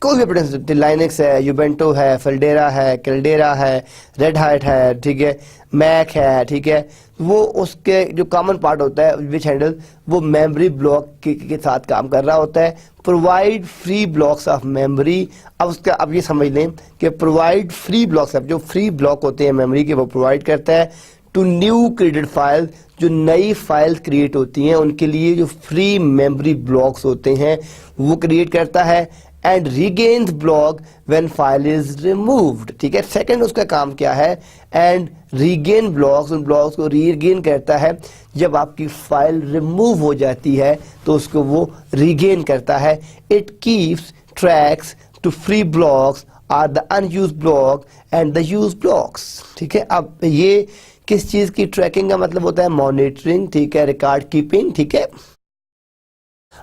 कोई भी ऑपरेटिंग सिस्टम, लाइनक्स है, यूबेंटो है, फेल्डेरा है, कैल्डेरा है, रेड हैट है, ठीक है, मैक है, ठीक है, वो उसके जो कॉमन पार्ट होता है विच हैंडल वो मेमोरी ब्लॉक के साथ काम कर रहा होता है। Provide free blocks of memory. अब उसका अब ये समझ लें कि प्रोवाइड फ्री ब्लॉक्स, जो फ्री ब्लॉक होते हैं मेमोरी के वो प्रोवाइड करता है टू न्यू क्रिएटेड फाइल, जो नई फाइल क्रिएट होती हैं उनके लिए जो फ्री मेमोरी ब्लॉक्स होते हैं वो क्रिएट करता है। And regains block when file is removed, ठीक है। सेकंड उसका काम क्या है, एंड रीगेन ब्लॉक्स, उन ब्लॉक्स को रीगेन करता है जब आपकी फाइल रिमूव हो जाती है तो उसको वो रीगेन करता है। It keeps tracks to free blocks are the unused block and the used blocks, ठीक है। अब ये किस चीज की ट्रैकिंग का मतलब होता है, मॉनिटरिंग, ठीक है, रिकॉर्ड कीपिंग, ठीक है।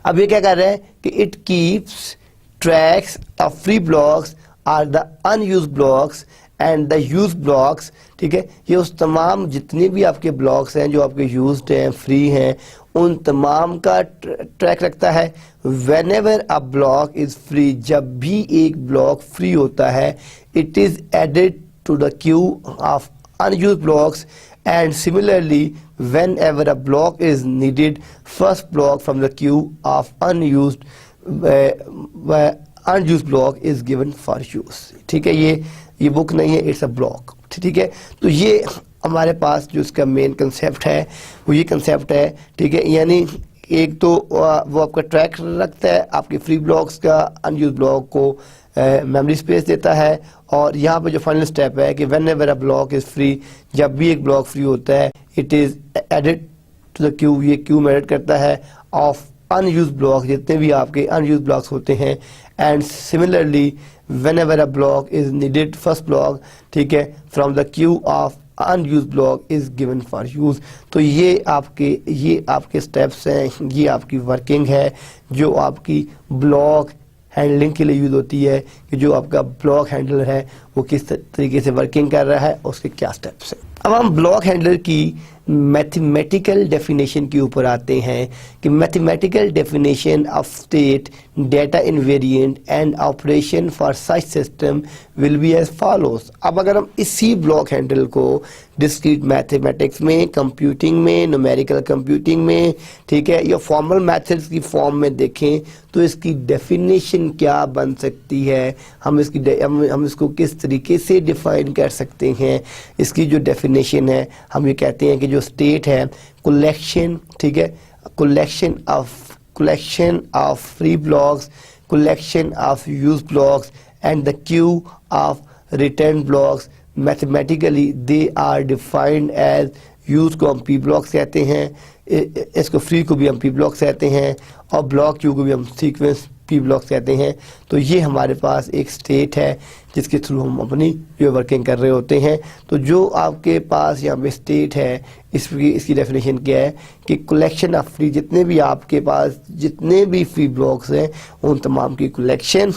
अब ये क्या कर रहे हैं कि it keeps tracks of free blocks are the unused blocks and the used blocks, ठीक है। ये उस तमाम जितने भी आपके ब्लॉक्स हैं जो आपके यूज्ड हैं, फ्री हैं, उन तमाम का ट्रैक रखता है। Whenever a block is free, जब भी एक ब्लॉक फ्री होता है, it is added to the queue of unused blocks, and similarly whenever a block is needed, first block from the queue of unused block is given for use। ठीक है, ये book नहीं है, it's a block. ठीक है, तो ये हमारे पास जो इसका मेन कंसेप्ट है वो ये कंसेप्ट है। ठीक है, यानी एक तो वो आपका ट्रैक रखता है आपके फ्री ब्लॉक्स का, अनयूज ब्लॉक को मेमोरी स्पेस देता है, और यहाँ पे जो फाइनल स्टेप है कि whenever a block is free, जब भी एक ब्लॉक फ्री होता है, it is added to the queue, ये क्यू में एड करता है ऑफ अनयूज ब्लॉक, जितने भी आपके अनयूज ब्लॉक्स होते हैं। And similarly when ever a block is needed, first block, ठीक है, from the queue of unused block is given for use. तो ये आपके स्टेप्स हैं, ये आपकी वर्किंग है जो आपकी ब्लॉक हैंडलिंग के लिए यूज होती है, कि जो आपका ब्लॉक हैंडलर है वो किस तरीके से वर्किंग कर रहा है, उसके क्या स्टेप्स हैं। अब हम ब्लॉक हैंडलर की मैथमेटिकल डेफिनेशन के ऊपर आते हैं कि mathematical definition of state, data invariant and operation for such system will be as follows. अब अगर हम इसी ब्लॉक हैंडल को डिस्क्रीट मैथमेटिक्स में, कंप्यूटिंग में, न्यूमेरिकल कंप्यूटिंग में, ठीक है, या फॉर्मल मेथड्स की फॉर्म में देखें तो इसकी डेफिनेशन क्या बन सकती है, हम इसको किस तरीके से डिफाइन कर सकते हैं। इसकी जो डेफिनेशन है, हम ये कहते हैं कि जो स्टेट है कलेक्शन, ठीक है, collection of free blocks, collection of use blocks and the queue of return blocks, mathematically they are defined as, use को हम पी ब्लॉक्स कहते हैं, इसको फ्री को भी हम पी ब्लॉक्स कहते हैं, और ब्लॉक क्यू को भी हम सीक्वेंस पी ब्लॉक्स कहते हैं। तो ये हमारे पास एक स्टेट है जिसके थ्रू हम अपनी जो वर्किंग कर रहे होते हैं। तो जो आपके पास यहाँ पे स्टेट है, इसकी डेफिनेशन क्या है कि कलेक्शन ऑफ फ्री, जितने भी आपके पास जितने भी फ्री ब्लॉक्स हैं उन तमाम की कलेक्शन,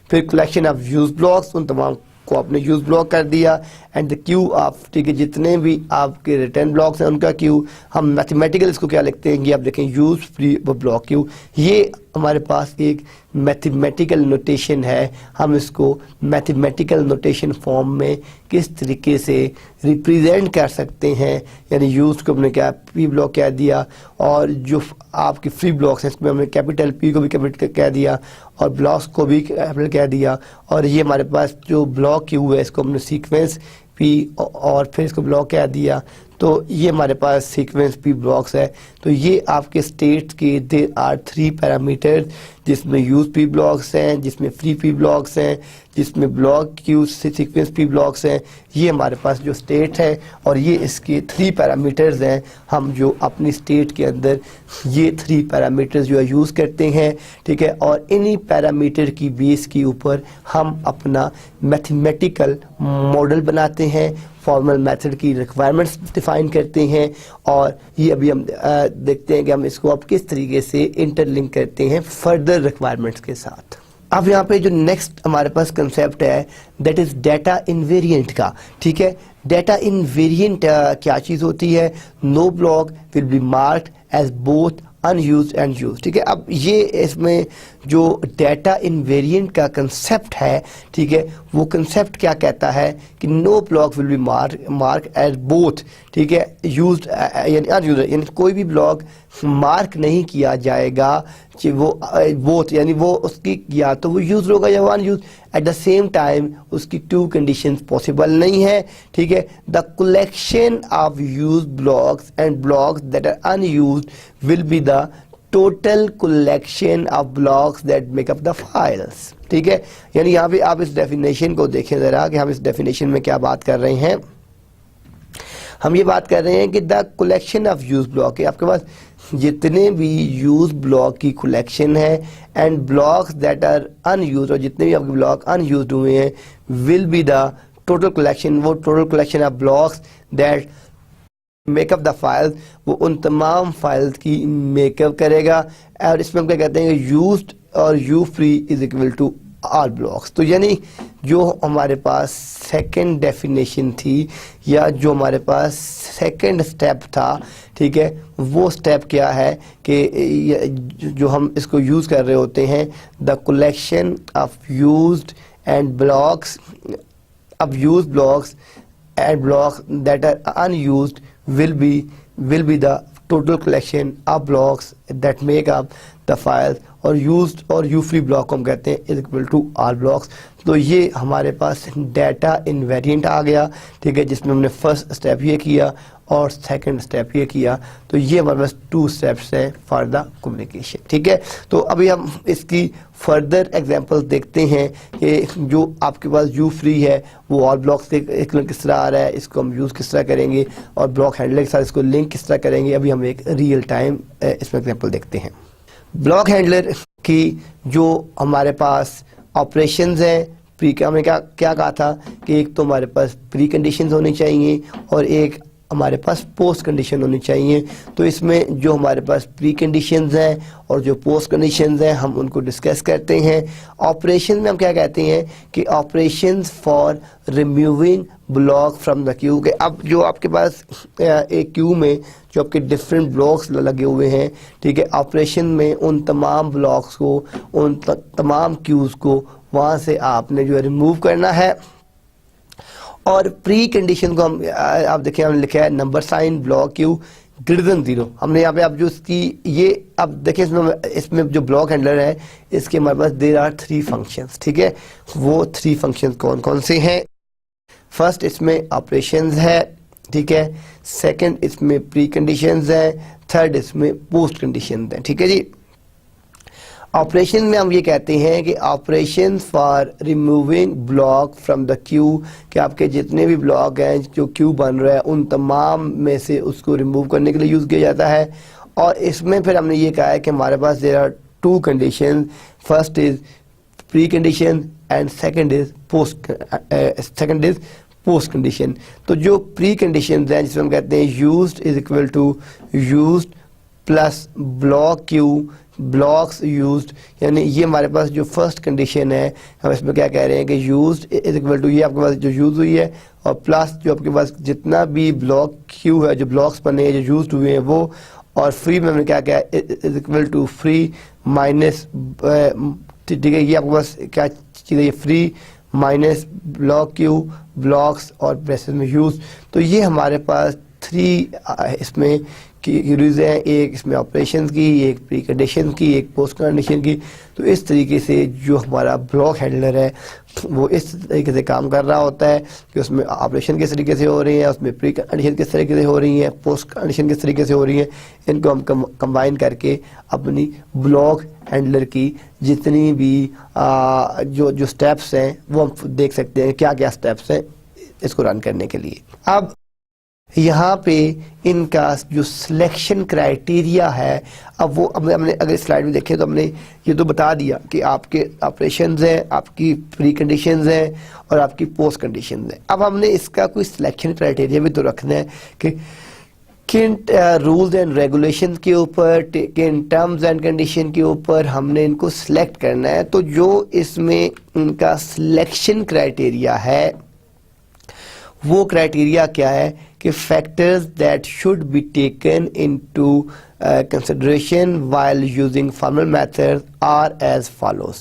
फिर कलेक्शन ऑफ यूज ब्लॉक्स, उन तमाम को आपने यूज ब्लॉक कर दिया, एंड द क्यू ऑफ, ठीक है, जितने भी आपके रिटर्न ब्लॉक्स हैं उनका क्यू, हम मैथमेटिकल इसको क्या लिखते हैं कि आप देखें यूज फ्री ब्लॉक क्यू। ये हमारे पास एक मैथमेटिकल नोटेशन है, हम इसको मैथमेटिकल नोटेशन फॉर्म में किस तरीके से रिप्रेजेंट कर सकते हैं, यानी यूज को हमने क्या पी ब्लॉक कह दिया, और जो आपके फ्री ब्लॉक्स हैं इसमें हमने कैपिटल पी को भी कैपिटल कह दिया और ब्लॉक्स को भी कैपिटल कह दिया, और ये हमारे पास जो ब्लॉक क्यू है इसको हमने सीक्वेंस पी और फिर इसको ब्लॉक कह दिया। तो ये हमारे पास सीक्वेंस पी ब्लॉक्स है। तो ये आपके स्टेट्स के देयर आर 3 पैरामीटर्स, जिसमें यूज पी ब्लॉक्स हैं, जिसमें फ्री पी ब्लॉक्स हैं, जिसमें block Q sequence P blocks हैं। ये हमारे पास जो स्टेट है और ये इसके 3 पैरामीटर्स हैं। हम जो अपनी स्टेट के अंदर ये 3 पैरामीटर्स जो है यूज़ करते हैं, ठीक है, और इन्हीं पैरामीटर की बेस के ऊपर हम अपना मैथमेटिकल मॉडल बनाते हैं, फॉर्मल मेथड की रिक्वायरमेंट्स डिफाइन करते हैं, और ये अभी हम देखते हैं कि हम इसको अब किस तरीके से इंटरलिंक करते हैं फर्दर रिक्वायरमेंट्स के साथ। अब यहाँ पे जो नेक्स्ट हमारे पास कंसेप्ट है दैट इज डेटा इनवेरिएंट का, ठीक है। डेटा इनवेरिएंट क्या चीज़ होती है? No block will be marked as both unused and used, ठीक है। अब ये इसमें जो डेटा इनवेरिएंट का कंसेप्ट है, ठीक है, वो कंसेप्ट क्या कहता है कि no block will be mark as both, ठीक है, यूज्ड यानी अनयूज्ड, यानी कोई भी ब्लॉक मार्क नहीं किया जाएगा कि वो बोथ, यानी वो उसकी या तो वो यूज होगा या वो unused. At the same time उसकी 2 कंडीशंस पॉसिबल नहीं है, ठीक है। The collection of use blocks and blocks that are unused will be the total collection of blocks that make up the files, ठीक है। यानी यहाँ पे आप इस डेफिनेशन को देखें जरा कि हम इस डेफिनेशन में क्या बात कर रहे हैं। हम ये बात कर रहे हैं कि the collection of use block है, आपके पास जितने भी यूज ब्लॉक की कलेक्शन है and blocks that are unused, और जितने भी आपके ब्लॉक अनयूज्ड हुए हैं, will be the total collection, वो total collection of blocks that make up the files, वो उन तमाम फाइल्स की मेकअप करेगा। और इसमें हम क्या कहते हैं, यूज्ड और U free is equal to all blocks. तो यानी जो हमारे पास सेकंड डेफिनेशन थी या जो हमारे पास सेकंड स्टेप था, ठीक है, वो स्टेप क्या है कि जो हम इसको यूज़ कर रहे होते हैं, the collection of used and blocks of used blocks and blocks that are unused will be the total collection of blocks that make up the files, और used और u free block को हम कहते हैं is equal to all blocks। तो ये हमारे पास data invariant आ गया, ठीक है, जिसमें हमने फर्स्ट स्टेप ये किया और सेकंड स्टेप ये किया। तो ये हमारे पास 2 स्टेप्स हैं फॉर द कम्युनिकेशन, ठीक है। तो अभी हम इसकी फर्दर एग्जांपल्स देखते हैं कि जो आपके पास यू फ्री है वो ऑल ब्लॉक्स से किस तरह आ रहा है, इसको हम यूज़ किस तरह करेंगे और ब्लॉक हैंडलर के साथ इसको लिंक किस तरह करेंगे। अभी हम एक रियल टाइम इसमें एग्जांपल देखते हैं। ब्लॉक हैंडलर की जो हमारे पास ऑपरेशंस हैं, प्री हमने क्या कहा था कि एक तो हमारे पास प्री कंडीशंस होनी चाहिए और एक हमारे पास पोस्ट कंडीशन होनी चाहिए। तो इसमें जो हमारे पास प्री कंडीशंस हैं और जो पोस्ट कंडीशंस हैं हम उनको डिस्कस करते हैं। ऑपरेशन में हम क्या कहते हैं कि operations for removing block from the Q. के अब जो आपके पास एक क्यू में जो आपके डिफरेंट ब्लॉक्स लगे हुए हैं, ठीक है, ऑपरेशन में उन तमाम ब्लॉक्स को, उन तमाम क्यूज़ को वहाँ से आपने जो है रिमूव करना है। और प्री कंडीशन को हम आप देखिए हमने लिखा है number sign block Q greater than 0। हमने यहाँ पे अब जो इसकी ये अब देखिए इसमें जो ब्लॉक हैंडलर है इसके हमारे पास देयर आर 3 फंक्शंस, ठीक है। वो 3 फंक्शंस कौन कौन से हैं? फर्स्ट इसमें ऑपरेशंस है, ठीक है, सेकंड इसमें प्री कंडीशंस है, थर्ड इसमें पोस्ट कंडीशंस है, ठीक है जी। ऑपरेशन में हम ये कहते हैं कि operation for removing block from the Q, कि आपके जितने भी ब्लॉक हैं जो क्यू बन रहा है उन तमाम में से उसको रिमूव करने के लिए यूज़ किया जाता है। और इसमें फिर हमने ये कहा है कि हमारे पास there are 2 condition, first is pre condition and second is post condition. तो जो प्री कंडीशन हैं जिसमें हम कहते हैं used is equal to used plus block Q blocks used, यानी ये हमारे पास जो फर्स्ट कंडीशन है हम इसमें क्या कह रहे हैं कि यूज्ड इज इक्वल टू ये आपके पास जो यूज हुई है और प्लस जो आपके पास जितना भी ब्लॉक क्यू है, जो ब्लॉक्स बने हैं जो यूज्ड हुए हैं वो, और फ्री में हमने क्या किया is equal to free minus, ठीक है, ये आपके पास क्या चीज़ है, ये free minus block Q blocks और ब्रेसेस में यूज। तो ये हमारे पास 3 इसमें की यूज हैं, एक इसमें ऑपरेशन की, एक प्री कंडीशन की, एक पोस्ट कंडीशन की। तो इस तरीके से जो हमारा ब्लॉक हैंडलर है वो इस तरीके से काम कर रहा होता है कि उसमें ऑपरेशन किस तरीके से हो रही है, उसमें प्री कंडीशन किस तरीके से हो रही है, पोस्ट कंडीशन किस तरीके से हो रही है। इनको हम कंबाइन करके अपनी ब्लॉक हैंडलर की जितनी भी जो स्टेप्स हैं वो हम देख सकते हैं क्या क्या स्टेप्स हैं इसको रन करने के लिए। अब यहाँ पे इनका जो सिलेक्शन क्राइटेरिया है, अब वो हमने अगर स्लाइड में देखें तो हमने ये तो बता दिया कि आपके ऑपरेशंस हैं, आपकी प्री कंडीशंस हैं और आपकी पोस्ट कंडीशंस हैं। अब हमने इसका कोई सिलेक्शन क्राइटेरिया भी तो रखना है कि किन रूल्स एंड रेगुलेशन के ऊपर, किन टर्म्स एंड कंडीशन के ऊपर हमने इनको सिलेक्ट करना है। तो जो इसमें इनका सिलेक्शन क्राइटेरिया है वो क्राइटेरिया क्या है कि factors that should be taken into consideration while using formal method are as follows,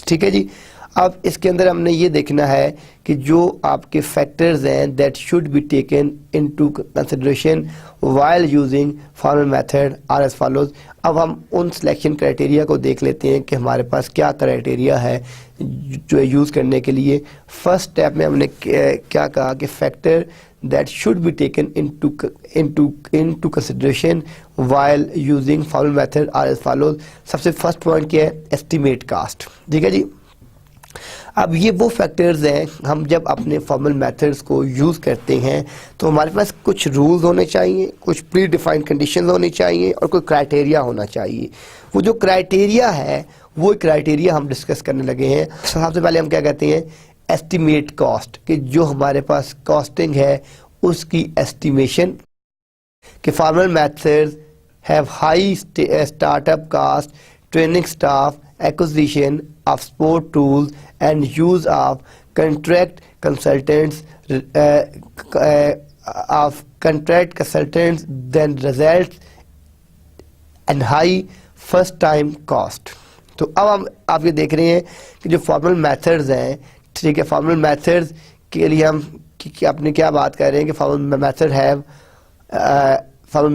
ठीक है जी। अब इसके अंदर हमने ये देखना है कि जो आपके फैक्टर्स हैं that should be taken into consideration while using formal method are as follows. अब हम उन सिलेक्शन क्राइटेरिया को देख लेते हैं कि हमारे पास क्या क्राइटेरिया है जो यूज़ करने के लिए। फर्स्ट स्टेप में हमने क्या कहा कि factor that should be taken into consideration while using formal method are as follows. सबसे फर्स्ट पॉइंट क्या है? एस्टिमेट कास्ट, ठीक है जी। अब ये वो फैक्टर्स हैं हम जब अपने फॉर्मल मेथड्स को यूज़ करते हैं तो हमारे पास कुछ रूल्स होने चाहिए, कुछ प्री डिफाइंड कंडीशंस होनी चाहिए और कोई क्राइटेरिया होना चाहिए। वो जो क्राइटेरिया है वो क्राइटेरिया हम डिस्कस करने लगे हैं। सबसे पहले हम क्या कहते हैं? एस्टिमेट कॉस्ट, कि जो हमारे पास कॉस्टिंग है उसकी एस्टिमेशन, कि formal methods have high startup cost, training staff acquisition of support tools and use of contract consultants then results in high first time cost. तो अब आप ये देख रहे हैं कि जो फॉर्मल मेथड्स हैं, ठीक है, फॉर्मल मेथड्स के लिए हम अपने क्या बात कर रहे हैं कि formal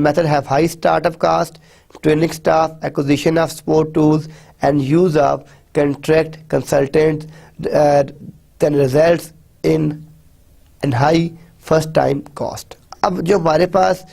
method have high startup cost, training staff, acquisition of support tools and use of contract consultants then results in high first time cost. अब जो हमारे पास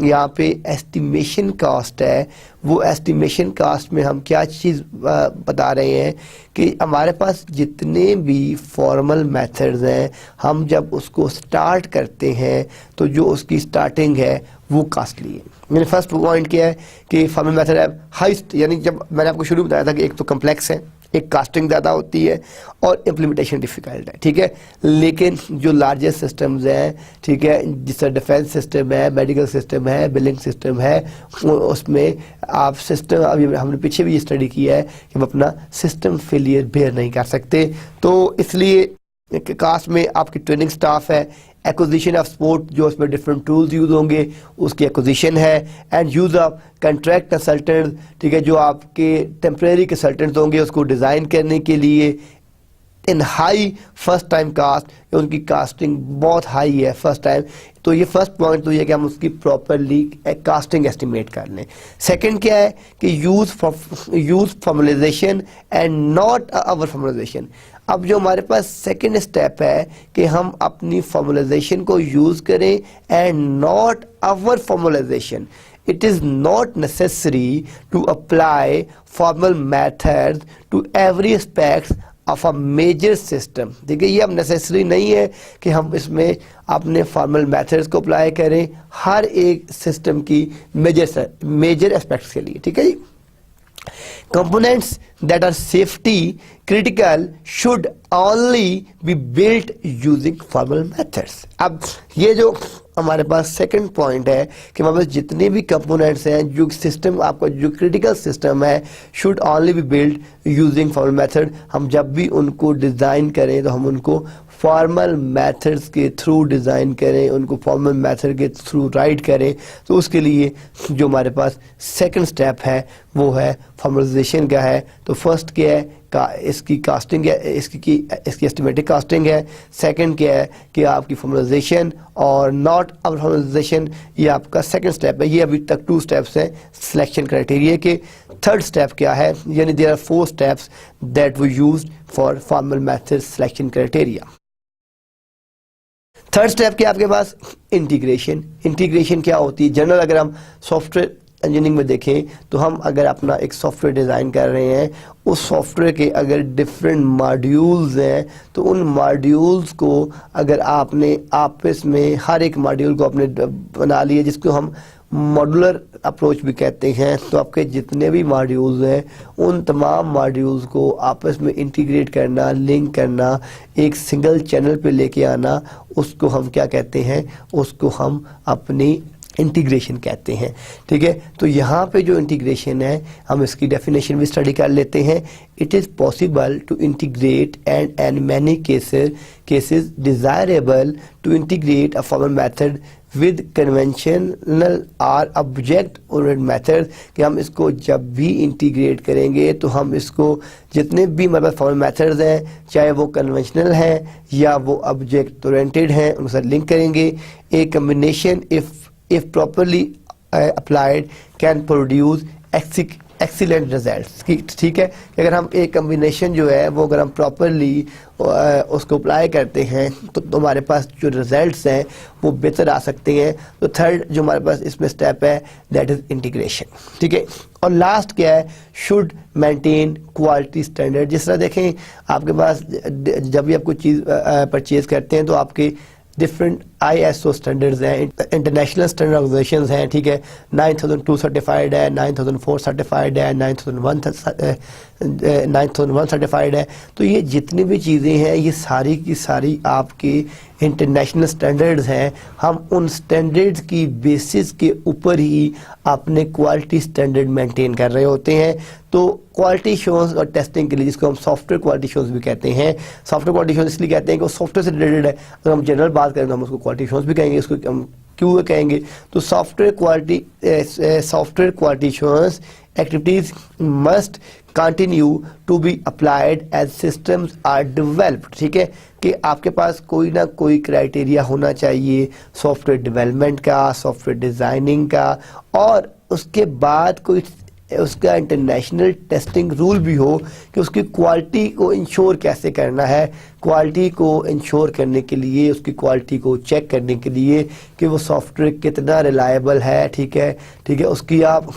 यहाँ पे एस्टिमेशन कास्ट है, वो एस्टिमेशन कास्ट में हम क्या चीज़ बता रहे हैं कि हमारे पास जितने भी फॉर्मल मेथड्स हैं, हम जब उसको स्टार्ट करते हैं तो जो उसकी स्टार्टिंग है वो कास्टली है. मैंने फर्स्ट पॉइंट किया है कि फॉर्मल मेथड है हाइस्ट, यानी जब मैंने आपको शुरू बताया था कि एक तो कम्प्लेक्स है, एक कास्टिंग ज़्यादा होती है और इम्प्लीमेंटेशन डिफ़िकल्ट है, ठीक है. लेकिन जो लार्जेस्ट सिस्टम्स हैं, ठीक है, जिससे डिफेंस सिस्टम है, मेडिकल सिस्टम है, बिलिंग सिस्टम है, उसमें आप सिस्टम, अभी हमने पीछे भी ये स्टडी किया है कि हम अपना सिस्टम फेलियर बेयर नहीं कर सकते. तो इसलिए कास्ट में आपकी ट्रेनिंग स्टाफ है, एक्विजिशन ऑफ सपोर्ट, जो उसमें डिफरेंट टूल्स यूज़ होंगे उसकी एक्विजिशन है, and use of contract consultant, ठीक है, जो आपके टेम्परेरी कंसल्टेंट्स होंगे उसको डिज़ाइन करने के लिए in high first time cost, उनकी कास्टिंग बहुत हाई है फर्स्ट टाइम. तो ये फर्स्ट पॉइंट तो ये कि हम उसकी प्रॉपरली कास्टिंग एस्टिमेट कर लें. सेकंड क्या है कि use formalisation and not our formalisation. अब जो हमारे पास सेकंड स्टेप है कि हम अपनी फॉर्मलाइजेशन को यूज़ करें and not our formalisation. It is not necessary to apply formal methods to every aspect of a major system. देखिए ये अब नेसेसरी नहीं है कि हम इसमें अपने फॉर्मल मेथड्स को अप्लाई करें हर एक सिस्टम की मेजर एस्पेक्ट्स के लिए, ठीक है जी. Components that are safety critical should only be built using formal methods. अब ये जो हमारे पास सेकंड पॉइंट है कि हमारे पास जितने भी कंपोनेंट्स हैं, जो सिस्टम आपका जो क्रिटिकल सिस्टम है, should only be build using formal method. हम जब भी उनको डिज़ाइन करें तो हम उनको फॉर्मल मेथड्स के थ्रू डिज़ाइन करें, उनको फॉर्मल मेथड के थ्रू राइट करें. तो उसके लिए जो हमारे पास सेकंड स्टेप है वो है फॉर्मलाइजेशन का है. तो फर्स्ट क्या है इसकी कास्टिंग है, इसकी एस्टिमेटेड कास्टिंग है. सेकंड क्या है कि आपकी फॉर्मलाइजेशन और नॉट अवर फॉर्मलाइजेशन, ये आपका सेकंड स्टेप है. ये अभी तक 2 स्टेप्स हैं सिलेक्शन क्राइटेरिया के. थर्ड स्टेप क्या है, यानी there are 4 steps that we used for formal method selection criteria. Third step क्या आपके पास इंटीग्रेशन. इंटीग्रेशन क्या होती है जनरल, अगर हम सॉफ्टवेयर इंजीनियरिंग में देखें तो हम अगर अपना एक सॉफ्टवेयर डिज़ाइन कर रहे हैं, उस सॉफ्टवेयर के अगर डिफरेंट मॉड्यूल्स हैं तो उन मॉड्यूल्स को अगर आपने आपस में हर एक मॉड्यूल को आपने बना लिया, जिसको हम मॉड्यूलर अप्रोच भी कहते हैं, तो आपके जितने भी मॉड्यूल्स हैं उन तमाम मॉड्यूल्स को आपस में इंटीग्रेट करना, लिंक करना, एक सिंगल चैनल पे लेके आना, उसको हम क्या कहते हैं, उसको हम अपनी इंटीग्रेशन कहते हैं, ठीक है. तो यहाँ पे जो इंटीग्रेशन है हम इसकी डेफिनेशन भी स्टडी कर लेते हैं. It is possible to integrate and in many cases desirable to integrate a formal method with conventional or object oriented method. कि हम इसको जब भी इंटीग्रेट करेंगे तो हम इसको जितने भी हमारे पास फॉर्मल मेथड्स हैं, चाहे वो कन्वेंशनल हैं या वो ऑब्जेक्ट ओरिएंटेड हैं, उनके साथ लिंक करेंगे. ए combination if properly applied can produce excellent results. ठीक है, अगर हम एक कम्बिनेशन जो है वो अगर हम प्रॉपरली उसको अप्लाई करते हैं तो हमारे पास जो रिजल्ट्स हैं वो बेहतर आ सकते हैं. तो थर्ड जो हमारे पास इसमें स्टेप है दैट इज़ इंटीग्रेशन, ठीक है. और लास्ट क्या है, शुड मेंटेन क्वालिटी स्टैंडर्ड. जिस तरह देखें आपके पास जब भी आप कोई चीज़ परचेज करते हैं तो आपके डिफरेंट ISO स्टैंडर्ड्स हैं, इंटरनेशनल स्टैंडर्ड ऑर्गेनाइजेशंस हैं, ठीक है, 9002 सर्टिफाइड है, 9004 सर्टिफाइड है, 9001 सर्टिफाइड है। तो ये जितनी भी चीज़ें हैं ये सारी की सारी आपकी इंटरनेशनल स्टैंडर्ड्स हैं। हम उन स्टैंडर्ड्स की बेसिस के ऊपर ही अपने क्वालिटी स्टैंडर्ड मेंटेन कर रहे होते हैं। तो क्वालिटी श्योरेंस और टेस्टिंग के लिए, जिसको हम सॉफ्टवेयर क्वालिटी श्योरेंस भी कहते हैं, सॉफ्टवेयर क्वालिटी श्योरेंस इसलिए कहते हैं कि वो सॉफ्टवेयर से रिलेटेड है। अगर हम जनरल बात करें तो हम उसको क्वालिटी श्योरेंस भी कहेंगे, इसको हम क्यों कहेंगे। तो software quality श्योरेंस activities must continue to be applied as systems are developed। ठीक है, कि आपके पास कोई ना कोई क्राइटेरिया होना चाहिए सॉफ्टवेयर डेवलपमेंट का, सॉफ्टवेयर डिज़ाइनिंग का, और उसके बाद कोई उसका इंटरनेशनल टेस्टिंग रूल भी हो कि उसकी क्वालिटी को इंश्योर कैसे करना है। क्वालिटी को इंश्योर करने के लिए, उसकी क्वालिटी को चेक करने के लिए कि वो सॉफ्टवेयर कितना रिलायबल है, ठीक है, उसकी आप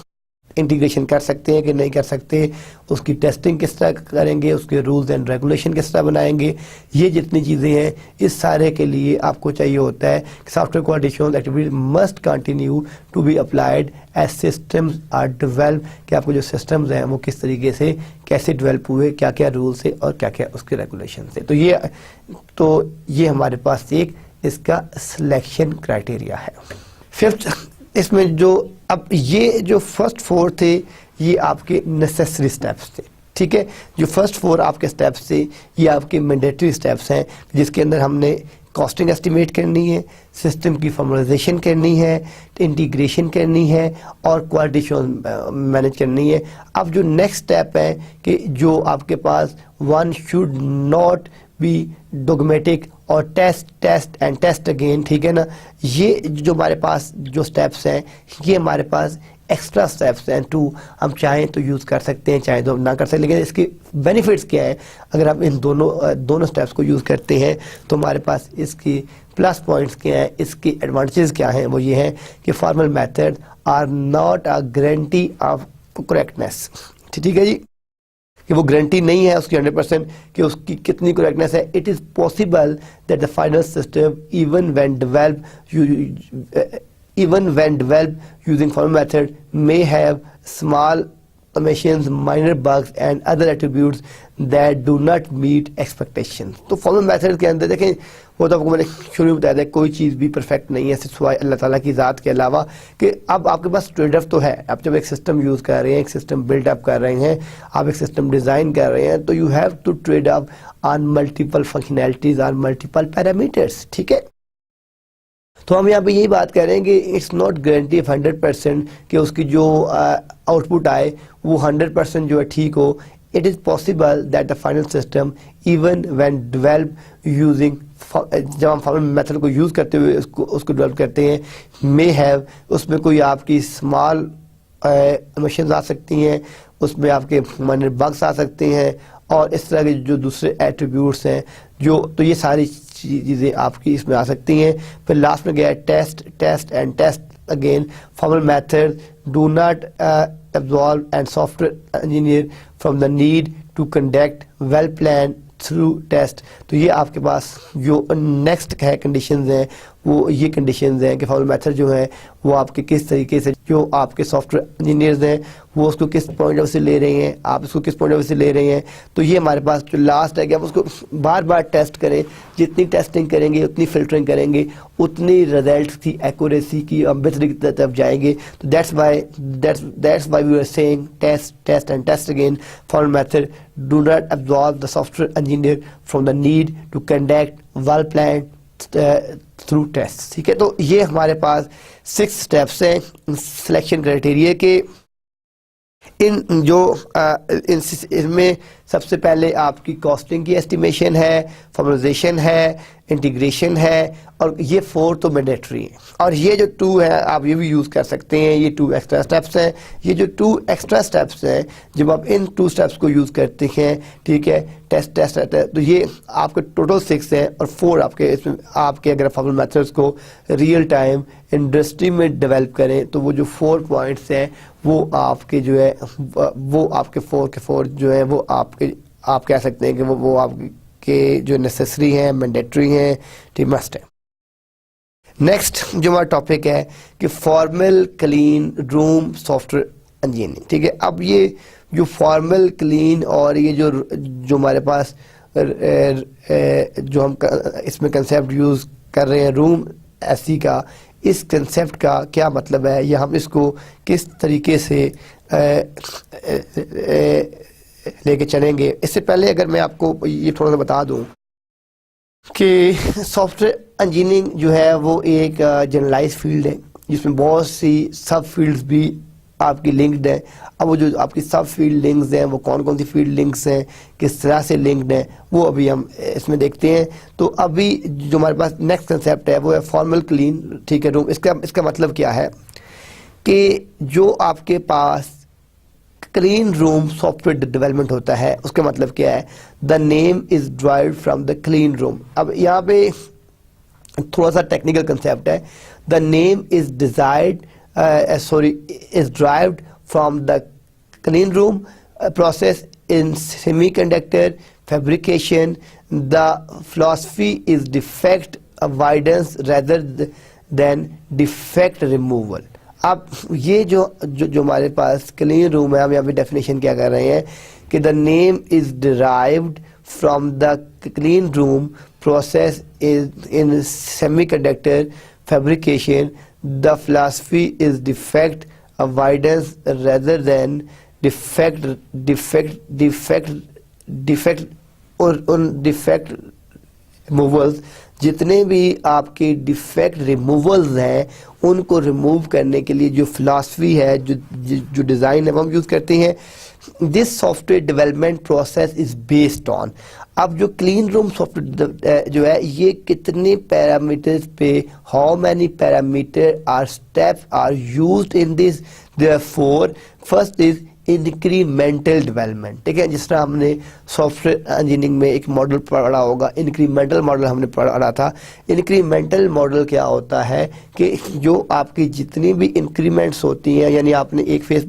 इंटीग्रेशन कर सकते हैं कि नहीं कर सकते, उसकी टेस्टिंग किस तरह करेंगे, उसके रूल्स एंड रेगुलेशन किस तरह बनाएंगे। ये जितनी चीज़ें हैं इस सारे के लिए आपको चाहिए होता है कि software quality assurance activities must continue to be applied as systems are develop, कि आपको जो सिस्टम्स हैं वो किस तरीके से कैसे डेवलप हुए, क्या क्या रूल्स है और क्या क्या उसके रेगुलेशन है। तो ये हमारे पास एक इसका सिलेक्शन क्राइटेरिया है। फिफ्थ, इसमें जो अब ये जो फर्स्ट 4 थे ये आपके नेसेसरी स्टेप्स थे। ठीक है, जो फर्स्ट 4 आपके स्टेप्स थे ये आपके मैंडेटरी स्टेप्स हैं, जिसके अंदर हमने कॉस्टिंग एस्टिमेट करनी है, सिस्टम की फॉर्मलाइजेशन करनी है, इंटीग्रेशन करनी है और क्वालिटी एश्योरेंस मैनेज करनी है। अब जो नेक्स्ट स्टेप है कि जो आपके पास वन शुड नॉट बी डोगमेटिक और टेस्ट अगेन। ठीक है ना, ये जो हमारे पास जो स्टेप्स हैं ये हमारे पास एक्स्ट्रा स्टेप्स हैं। 2 हम चाहें तो यूज़ कर सकते हैं, चाहे तो हम ना कर सकते, लेकिन इसके बेनिफिट्स क्या है अगर हम इन दोनों स्टेप्स को यूज़ करते हैं तो हमारे पास इसकी प्लस पॉइंट्स क्या हैं, इसकी एडवांटेजेस क्या हैं। वो ये हैं कि formal method are not a guarantee of correctness. ठीक है जी, कि वो गारंटी नहीं है उसकी 100% कि उसकी कितनी करेक्टनेस है। It is possible that the final system even when developed using formal method may have small omissions, minor bugs and other attributes that do not meet expectations। तो फॉर्मल मेथड के अंदर देखें, वो तो आपको मैंने शुरू में बताया था, कोई चीज़ भी परफेक्ट नहीं है सिवाय अल्लाह ताला की ज़ात के अलावा। कि अब आपके पास ट्रेड ऑफ तो है, आप जब एक सिस्टम यूज़ कर रहे हैं, एक सिस्टम बिल्डअप कर रहे हैं, आप एक सिस्टम डिज़ाइन कर रहे हैं, तो you have to trade off on multiple functionalities, on multiple parameters. ठीक है, तो हम यहाँ पे यही बात कर रहे हैं कि इट्स नॉट गारंटी 100% कि उसकी जो आउटपुट आए वो 100% जो है ठीक हो। It is possible that the final system even when develop using, जब हम फॉर्मल मेथड को यूज़ करते हुए उसको डेवलप करते हैं, मे हैव, उसमें कोई आपकी स्मॉल ओमिशंस आ सकती हैं, उसमें आपके माइनर बग्स आ सकते हैं और इस तरह के जो दूसरे एट्रीब्यूट्स हैं जो, तो ये सारी चीज़ें आपकी इसमें आ सकती हैं। फिर लास्ट में गया test again. Formal method do not absolve and software engineer from the need to conduct well plan through test. तो ये आपके पास जो नेक्स्ट है कंडीशंस हैं वो ये कंडीशंस हैं कि फॉर्मल मेथड जो है वो आपके किस तरीके से, जो आपके सॉफ्टवेयर इंजीनियर्स हैं वो उसको किस पॉइंट ऑफ से ले रहे हैं, आप इसको किस पॉइंट ऑफ से ले रहे हैं। तो ये हमारे पास जो लास्ट है कि आप उसको बार बार टेस्ट करें, जितनी टेस्टिंग करेंगे उतनी फिल्टरिंग करेंगे, उतनी रिजल्ट की एक्यूरेसी की हम बेहतरी की तरफ जाएंगे। तो that's why we are saying test again. Formal method do not absorb the software engineer from the need to conduct well plan through test. ठीक है, तो ये हमारे पास 6 स्टेप्स हैं सिलेक्शन क्राइटेरिया के। इनमें सबसे पहले आपकी कॉस्टिंग की एस्टिमेशन है, फॉर्मलाइजेशन है, इंटीग्रेशन है और ये 4 तो मैंडेटरी हैं। और ये जो 2 है आप ये भी यूज़ कर सकते हैं, ये 2 एक्स्ट्रा स्टेप्स हैं। ये जो 2 एक्स्ट्रा स्टेप्स हैं, जब आप इन 2 स्टेप्स को यूज़ करते हैं, ठीक है, टेस्ट तो ये आपके टोटल 6 हैं और 4 आपके इसमें आपके अगर फॉर्मल मेथड्स को रियल टाइम इंडस्ट्री में डेवलप करें तो वो जो 4 पॉइंट्स हैं वो आपके जो है वो आपके 4 के 4 जो है वो आप कह सकते हैं कि वो आपके जो नेसेसरी हैं, मैंडेटरी हैं, मस्ट है। नेक्स्ट जो हमारा टॉपिक है कि formal clean room software engineering, ठीक है। अब ये जो फॉर्मल क्लीन और ये जो हमारे पास जो हम इसमें कंसेप्ट यूज़ कर रहे हैं रूम एसी का, इस कंसेप्ट का क्या मतलब है या हम इसको किस तरीके से लेके चलेंगे। इससे पहले अगर मैं आपको ये थोड़ा सा बता दूं कि सॉफ्टवेयर इंजीनियरिंग जो है वो एक जनरलाइज फील्ड है जिसमें बहुत सी सब फील्ड्स भी आपकी लिंक्ड है। अब वो जो आपकी सब फील्ड लिंक्स हैं वो कौन कौन सी फील्ड लिंक्स हैं, किस तरह से लिंक्ड हैं, वो अभी हम इसमें देखते हैं। तो अभी जो हमारे पास नेक्स्ट कंसेप्ट है वो है फॉर्मल क्लीन, ठीक है, रूम। इसका मतलब क्या है कि जो आपके पास क्लीन रूम सॉफ्टवेयर डेवलपमेंट होता है उसका मतलब क्या है, the name is derived from the clean room. अब यहाँ पे थोड़ा सा टेक्निकल कंसेप्ट है। The name is is derived from the clean room process in semiconductor fabrication. The philosophy is defect avoidance rather than defect removal. अब ये जो हमारे पास क्लीन रूम है, हम यहाँ पे डेफिनेशन क्या कर रहे हैं कि the name is derived from the clean room process is in semiconductor fabrication. The philosophy is defect avoidance rather than defect removals. जितने भी आपके डिफेक्ट रिमूवल्स हैं उनको रिमूव करने के लिए जो फिलॉसफी है, जो डिज़ाइन है वो हम यूज़ करते हैं। This software development process is based on. अब जो क्लीन रूम सॉफ्टवेयर जो है ये कितने पैरामीटर्स पे, how many parameter are steps are used in this, therefore first is incremental development, ठीक है। जिस तरह हमने सॉफ्टवेयर इंजीनियरिंग में एक मॉडल पढ़ा होगा, इंक्रीमेंटल मॉडल हमने पढ़ा था। इंक्रीमेंटल मॉडल क्या होता है कि जो आपकी जितनी भी इंक्रीमेंट्स होती हैं, यानी आपने एक फेस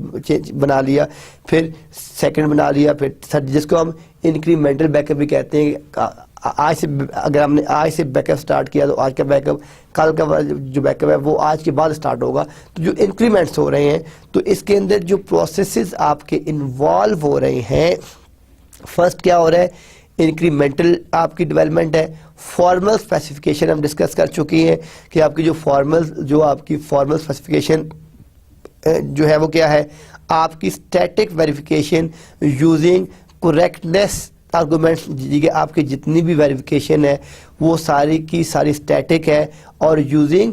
बना लिया, फिर सेकंड बना लिया, फिर थर्ड, जिसको हम इंक्रीमेंटल बैकअप भी कहते हैं। आज से अगर हमने आज से बैकअप स्टार्ट किया तो आज का बैकअप, कल का जो बैकअप है वो आज के बाद स्टार्ट होगा। तो जो इंक्रीमेंट्स हो रहे हैं तो इसके अंदर जो प्रोसेसेस आपके इन्वॉल्व हो रहे हैं, फर्स्ट क्या हो रहा है, इंक्रीमेंटल आपकी डेवलपमेंट है। फॉर्मल स्पेसिफिकेशन हम डिस्कस कर चुके हैं कि आपकी जो आपकी फॉर्मल स्पेसिफिकेशन जो है वो क्या है, आपकी static verification using correctness arguments, कि आपकी जितनी भी वेरिफिकेशन है वो सारी की सारी स्टैटिक है, और यूजिंग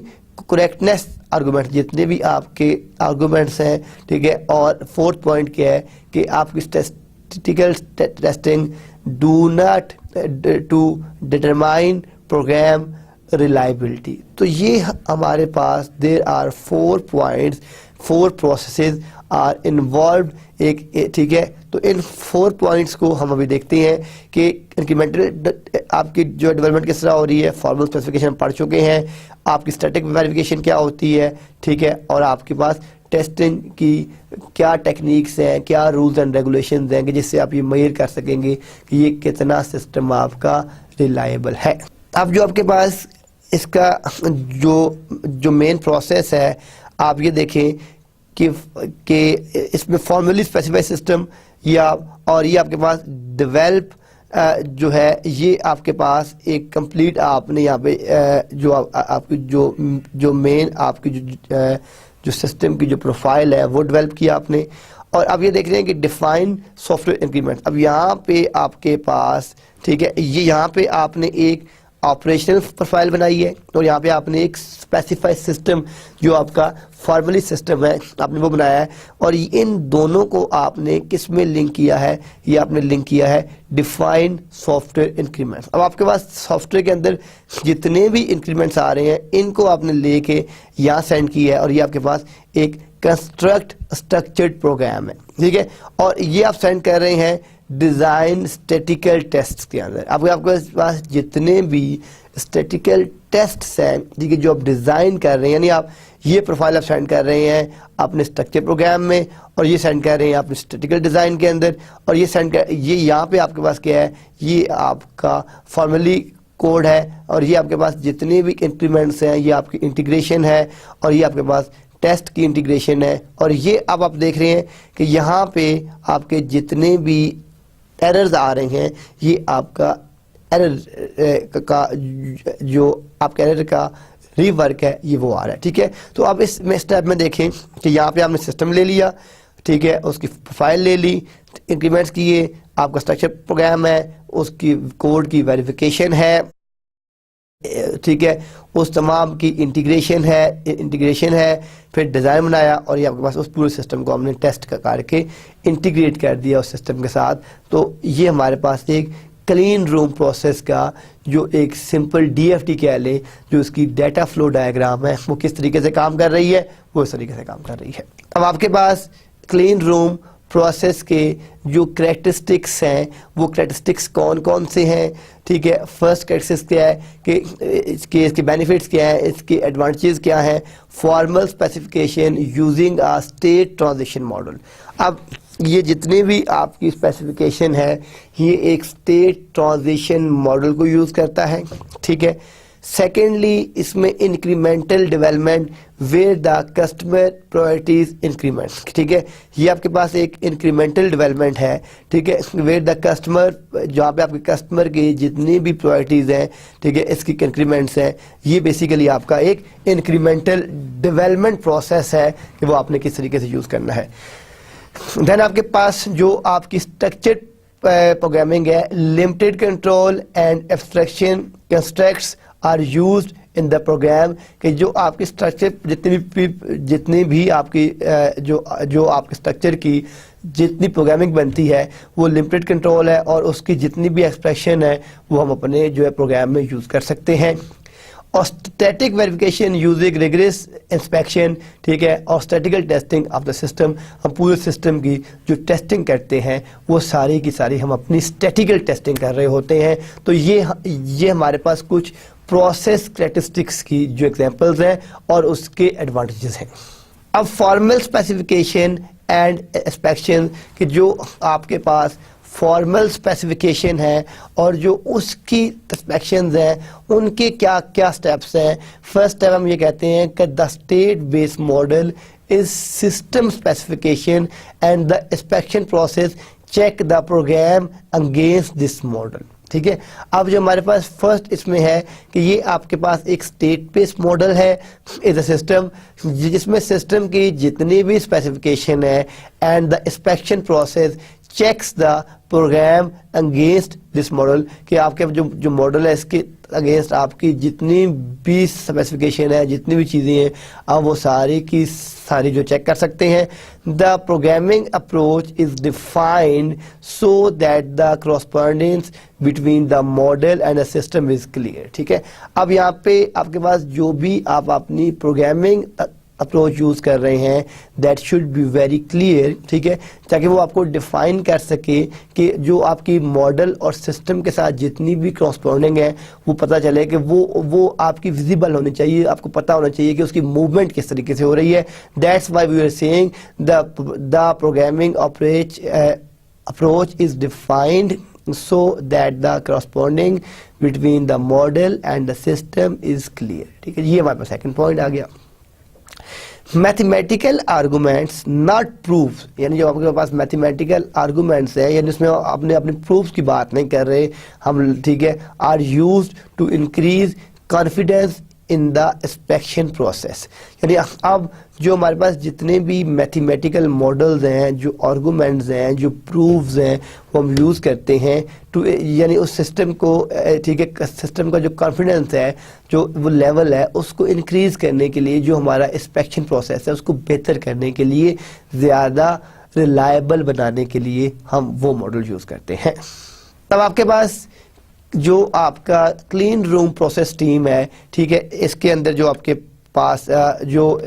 करेक्टनेस आर्गूमेंट, जितने भी आपके आर्गूमेंट्स हैं, ठीक है। और फोर्थ पॉइंट क्या है कि आपकी statistical testing do not to determine program reliability. तो ये हमारे पास there are 4 points, 4 processes are involve, एक, ठीक है। तो इन 4 पॉइंट्स को हम अभी देखते हैं कि इंक्रीमेंटल आपकी जो डेवलपमेंट किस तरह हो रही है। फॉर्मल स्पेसिफिकेशन पढ़ चुके हैं, आपकी स्टैटिक वेरिफिकेशन क्या होती है, ठीक है, और आपके पास टेस्टिंग की क्या टेक्निक्स हैं, क्या रूल्स एंड रेगुलेशंस हैं कि जिससे आप ये मेजर कर सकेंगे कि ये कितना सिस्टम आपका रिलायबल है। अब जो आपके पास इसका जो मेन प्रोसेस है, आप ये देखें कि इसमें फॉर्मली स्पेसिफाइड सिस्टम और ये आपके पास डेवलप जो है, ये आपके पास एक कंप्लीट आपने यहाँ पे जो आपकी जो मेन आपकी जो सिस्टम की जो प्रोफाइल है वो डेवलप किया आपने। और अब ये देख रहे हैं कि डिफाइन सॉफ्टवेयर इंक्रीमेंट। अब यहाँ पे आपके पास, ठीक है, ये यहाँ पे आपने एक ऑपरेशनल प्रोफाइल बनाई है और यहाँ पे आपने एक स्पेसिफाइड सिस्टम जो आपका फॉर्मली सिस्टम है आपने वो बनाया है। और इन दोनों को आपने किस में लिंक किया है, ये आपने लिंक किया है डिफाइन सॉफ्टवेयर इंक्रीमेंट्स। अब आपके पास सॉफ्टवेयर के अंदर जितने भी इंक्रीमेंट्स आ रहे हैं इनको आपने लेके यहाँ सेंड किया है, और ये आपके पास एक कंस्ट्रक्ट स्ट्रक्चर्ड प्रोग्राम है, ठीक है। और ये आप सेंड कर रहे हैं डिज़ाइन स्टैटिकल टेस्ट के अंदर। अब आपके पास जितने भी स्टैटिकल टेस्ट हैं, ठीक है, जो आप डिज़ाइन कर रहे हैं, यानी आप ये प्रोफाइल आप सेंड कर रहे हैं अपने स्ट्रक्चर प्रोग्राम में, और ये सेंड कर रहे हैं अपने स्टैटिकल डिज़ाइन के अंदर, और ये सेंड कर, ये यहाँ पे आपके पास क्या है, ये आपका फॉर्मली कोड है, और ये आपके पास जितने भी इंक्रीमेंट्स हैं ये आपकी इंटीग्रेशन है, और ये आपके पास टेस्ट की इंटीग्रेशन है। और ये अब आप देख रहे हैं कि यहाँ पे आपके जितने भी एरर्स आ रहे हैं ये आपका एरर का जो आपका एरर का रीवर्क है ये वो आ रहा है, ठीक है। तो अब इस स्टेप में देखें कि यहाँ पे आपने सिस्टम ले लिया, ठीक है, उसकी फाइल ले ली, इंक्रीमेंट्स किए, आपका स्ट्रक्चर प्रोग्राम है, उसकी कोड की वेरिफिकेशन है, ठीक है, उस तमाम की इंटीग्रेशन है, फिर डिज़ाइन बनाया, और ये आपके पास उस पूरे सिस्टम को हमने टेस्ट करके इंटीग्रेट कर दिया उस सिस्टम के साथ। तो ये हमारे पास एक क्लीन रूम प्रोसेस का जो एक सिंपल DFT कह लें, जो इसकी डाटा फ्लो डायग्राम है वो किस तरीके से काम कर रही है, वो इस तरीके से काम कर रही है। अब आपके पास क्लीन रूम प्रोसेस के जो करेक्टरिस्टिक्स हैं वो करेक्टरिस्टिक्स कौन कौन से हैं, ठीक है। फर्स्ट करेक्टरिस्टिक्स क्या है कि इसके बेनिफिट्स क्या हैं, इसके एडवांटेजेस क्या हैं। Formal specification using a state transition model. अब ये जितने भी आपकी स्पेसिफिकेशन है ये एक स्टेट ट्रांजिशन मॉडल को यूज़ करता है, ठीक है। सेकेंडली इसमें incremental development where the customer priorities increment, ठीक है। ये आपके पास एक इंक्रीमेंटल डेवलपमेंट है, ठीक है, वेयर द कस्टमर, जहाँ पे आपके कस्टमर की जितनी भी प्रायोरिटीज हैं, ठीक है, इसकी इंक्रीमेंट्स हैं। ये बेसिकली आपका एक इंक्रीमेंटल डेवलपमेंट प्रोसेस है कि वो आपने किस तरीके से यूज़ करना है। देन आपके पास जो आपकी स्ट्रक्चर्ड प्रोग्रामिंग है, limited control and abstraction constructs are used in the program, कि जो आपकी स्ट्रक्चर जितनी भी आपकी जो आपके स्ट्रक्चर की जितनी प्रोग्रामिंग बनती है वो लिमिटेड कंट्रोल है, और उसकी जितनी भी एक्सप्रेशन है वो हम अपने जो है प्रोग्राम में यूज़ कर सकते हैं। और static verification using rigorous inspection, ठीक है, और statistical testing of the system, हम पूरे सिस्टम की जो टेस्टिंग करते हैं वो सारी की सारी हम अपनी स्टैटिकल टेस्टिंग कर रहे होते हैं। तो ये हमारे पास कुछ प्रोसेस कैरेक्टरिस्टिक्स की जो एग्जांपल्स हैं और उसके एडवांटेजेस हैं। अब फॉर्मल स्पेसिफिकेशन एंड इंस्पेक्शन, कि जो आपके पास फॉर्मल स्पेसिफिकेशन है और जो उसकी इंस्पेक्शंस हैं उनके क्या क्या स्टेप्स हैं। फर्स्ट स्टेप हम ये कहते हैं कि the state based model is system specification and the inspection process check the program against this model, ठीक है। अब जो हमारे पास फर्स्ट इसमें है कि ये आपके पास एक स्टेट बेस्ड मॉडल है इज अ सिस्टम, जिसमें सिस्टम की जितनी भी स्पेसिफिकेशन है and the inspection process checks the program against this model, कि आपके जो मॉडल है इसके अगेंस्ट आपकी जितनी भी स्पेसिफिकेशन है, जितनी भी चीज़ें हैं, अब वो सारी की सारी जो चेक कर सकते हैं। The programming approach is defined so that the correspondence between the model and the system is clear, ठीक है। अब यहाँ पे आपके पास जो भी आप अपनी प्रोग्रामिंग अप्रोच यूज़ कर रहे हैं that should be very clear, ठीक है, ताकि वो आपको डिफाइन कर सके कि जो आपकी मॉडल और सिस्टम के साथ जितनी भी क्रॉसपॉन्डिंग है वो पता चले कि वो आपकी विजिबल होनी चाहिए, आपको पता होना चाहिए कि उसकी मूवमेंट किस तरीके से हो रही है। That's why we are saying the programming approach is defined so that the corresponding between the model and the system is clear, ठीक है। ये हमारे पास सेकंड पॉइंट आ गया। मैथमेटिकल आर्गूमेंट्स नॉट प्रूफ, यानी जो आपके पास मैथमेटिकल आर्गूमेंट्स है यानी उसमें आपने अपने प्रूफ्स की बात नहीं कर रहे हम, ठीक है, are used to increase confidence in the inspection process, यानी अब जो हमारे पास जितने भी मैथमेटिकल मॉडल्स हैं, जो आर्गूमेंट्स हैं, जो प्रूफ्स हैं, वो हम यूज़ करते हैं टू, यानी उस सिस्टम को, ठीक है, सिस्टम का जो कॉन्फिडेंस है, जो वो लेवल है, उसको इंक्रीज़ करने के लिए, जो हमारा इंस्पेक्शन प्रोसेस है उसको बेहतर करने के लिए, ज़्यादा रिलायबल बनाने के लिए हम वो मॉडल यूज़ करते हैं। तब आपके पास जो आपका क्लीन रूम प्रोसेस टीम है, ठीक है, इसके अंदर जो आपके पास जो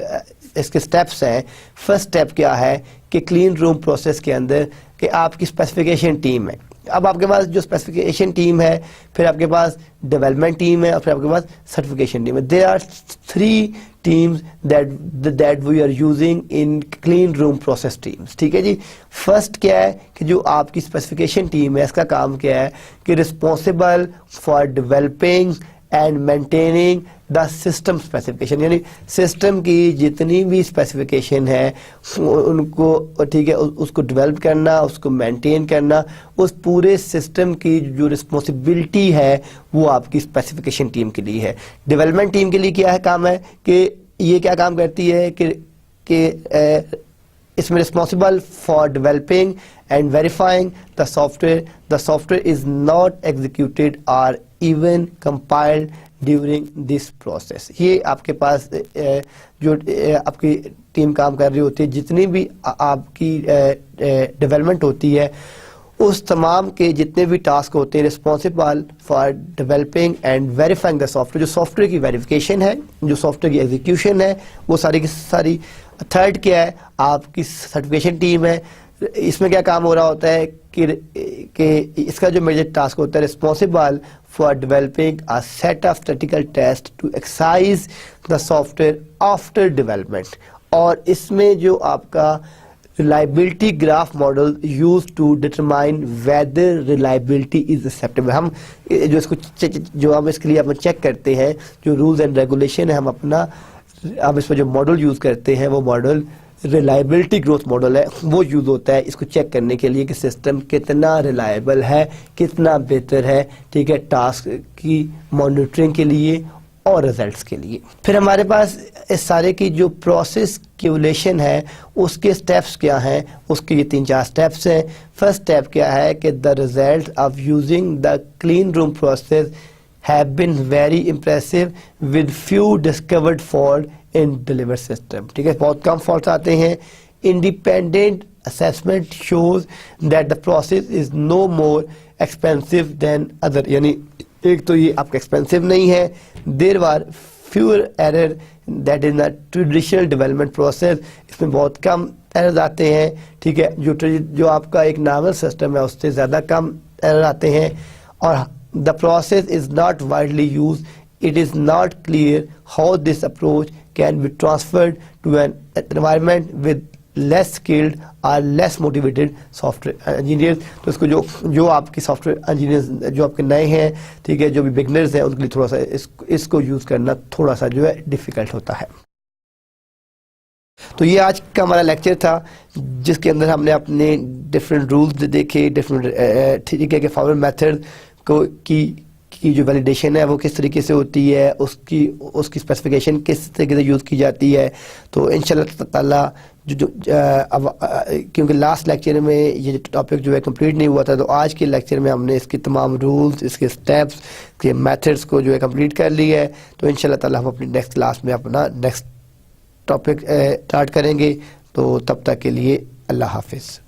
इसके स्टेप्स हैं, फर्स्ट स्टेप क्या है कि क्लीन रूम प्रोसेस के अंदर कि आपकी स्पेसिफिकेशन टीम है, अब आपके पास जो स्पेसिफिकेशन टीम है, फिर आपके पास डेवलपमेंट टीम है और फिर आपके पास सर्टिफिकेशन टीम है। There are 3 teams that we are using in clean room process teams. ठीक है जी। फर्स्ट क्या है कि जो आपकी स्पेसिफिकेशन टीम है, इसका काम क्या है कि responsible for developing and maintaining the system specification, यानी सिस्टम की जितनी भी स्पेसिफिकेशन है उनको, ठीक है, उसको डेवलप करना, उसको मेंटेन करना, उस पूरे सिस्टम की जो रिस्पॉन्सिबिलिटी है वो आपकी स्पेसिफिकेशन टीम के लिए है। डेवलपमेंट टीम के लिए क्या है काम है कि ये क्या काम करती है कि इसमें responsible for developing and verifying the software is not executed और even compiled during this process. ये आपके पास जो आपकी टीम काम कर रही होती है, जितनी भी आपकी डेवलपमेंट होती है, उस तमाम के जितने भी टास्क होते हैं responsible for developing and verifying the software, जो सॉफ्टवेयर की वेरिफिकेशन है, जो सॉफ्टवेयर की एग्जीक्यूशन है, वो सारी की सारी। थर्ड क्या है, आपकी सर्टिफिकेशन टीम है। इसमें क्या काम हो रहा होता है कि इसका जो मेजर टास्क होता है, responsible for developing a set of statical test to exercise the software after development. और इसमें जो आपका reliability graph model use to determine whether reliability is acceptable. हम जो इसको जो हम इसके लिए अपन चेक करते हैं, जो रूल्स एंड रेगुलेशन है, हम इसमें जो मॉडल यूज करते हैं वो मॉडल रिलायबिलिटी ग्रोथ मॉडल है, वो यूज होता है इसको चेक करने के लिए कि सिस्टम कितना रिलायबल है, कितना बेहतर है, ठीक है, टास्क की मॉनिटरिंग के लिए और रिजल्ट्स के लिए। फिर हमारे पास इस सारे की जो प्रोसेस क्यूलेशन है उसके स्टेप्स क्या हैं, उसके ये 3-4 स्टेप्स हैं। फर्स्ट स्टेप क्या है कि the result of using the clean room process have been very impressive with few discovered fault in delivered system। ठीक है, बहुत कम फॉल्ट आते हैं। Independent assessment shows that the process is no more expensive than other, यानी एक तो ये आपका एक्सपेंसिव नहीं है। There were fewer error that in the traditional development process, इसमें बहुत कम एरर आते हैं। ठीक है, जो आपका एक नॉर्मल सिस्टम है उससे ज़्यादा कम एरर आते हैं। और the process is not widely used. It is not clear how this approach can be transferred to an environment with less skilled or less motivated software engineers। तो इसको जो आपके सॉफ्टवेयर इंजीनियर्स जो आपके नए हैं, ठीक है, जो भी बिगनर्स हैं, उनके लिए थोड़ा सा इसको यूज करना थोड़ा सा जो है डिफिकल्ट होता है। तो ये आज का हमारा लेक्चर था जिसके अंदर हमने अपने डिफरेंट रूल्स देखे, डिफरेंट तरीके के फॉर्मल मेथड की जो वैलिडेशन है वो किस तरीके से होती है, उसकी स्पेसिफिकेशन किस तरीके से यूज़ की जाती है। तो इंशाल्लाह ताला क्योंकि लास्ट लेक्चर में ये टॉपिक जो है कंप्लीट नहीं हुआ था, तो आज के लेक्चर में हमने इसके तमाम रूल्स, इसके स्टेप्स, के मेथड्स को जो है कंप्लीट कर लिया है। तो इंशाल्लाह ताला हम अपनी नेक्स्ट क्लास में अपना नेक्स्ट टॉपिक स्टार्ट करेंगे। तो तब तक के लिए अल्लाह हाफिज़।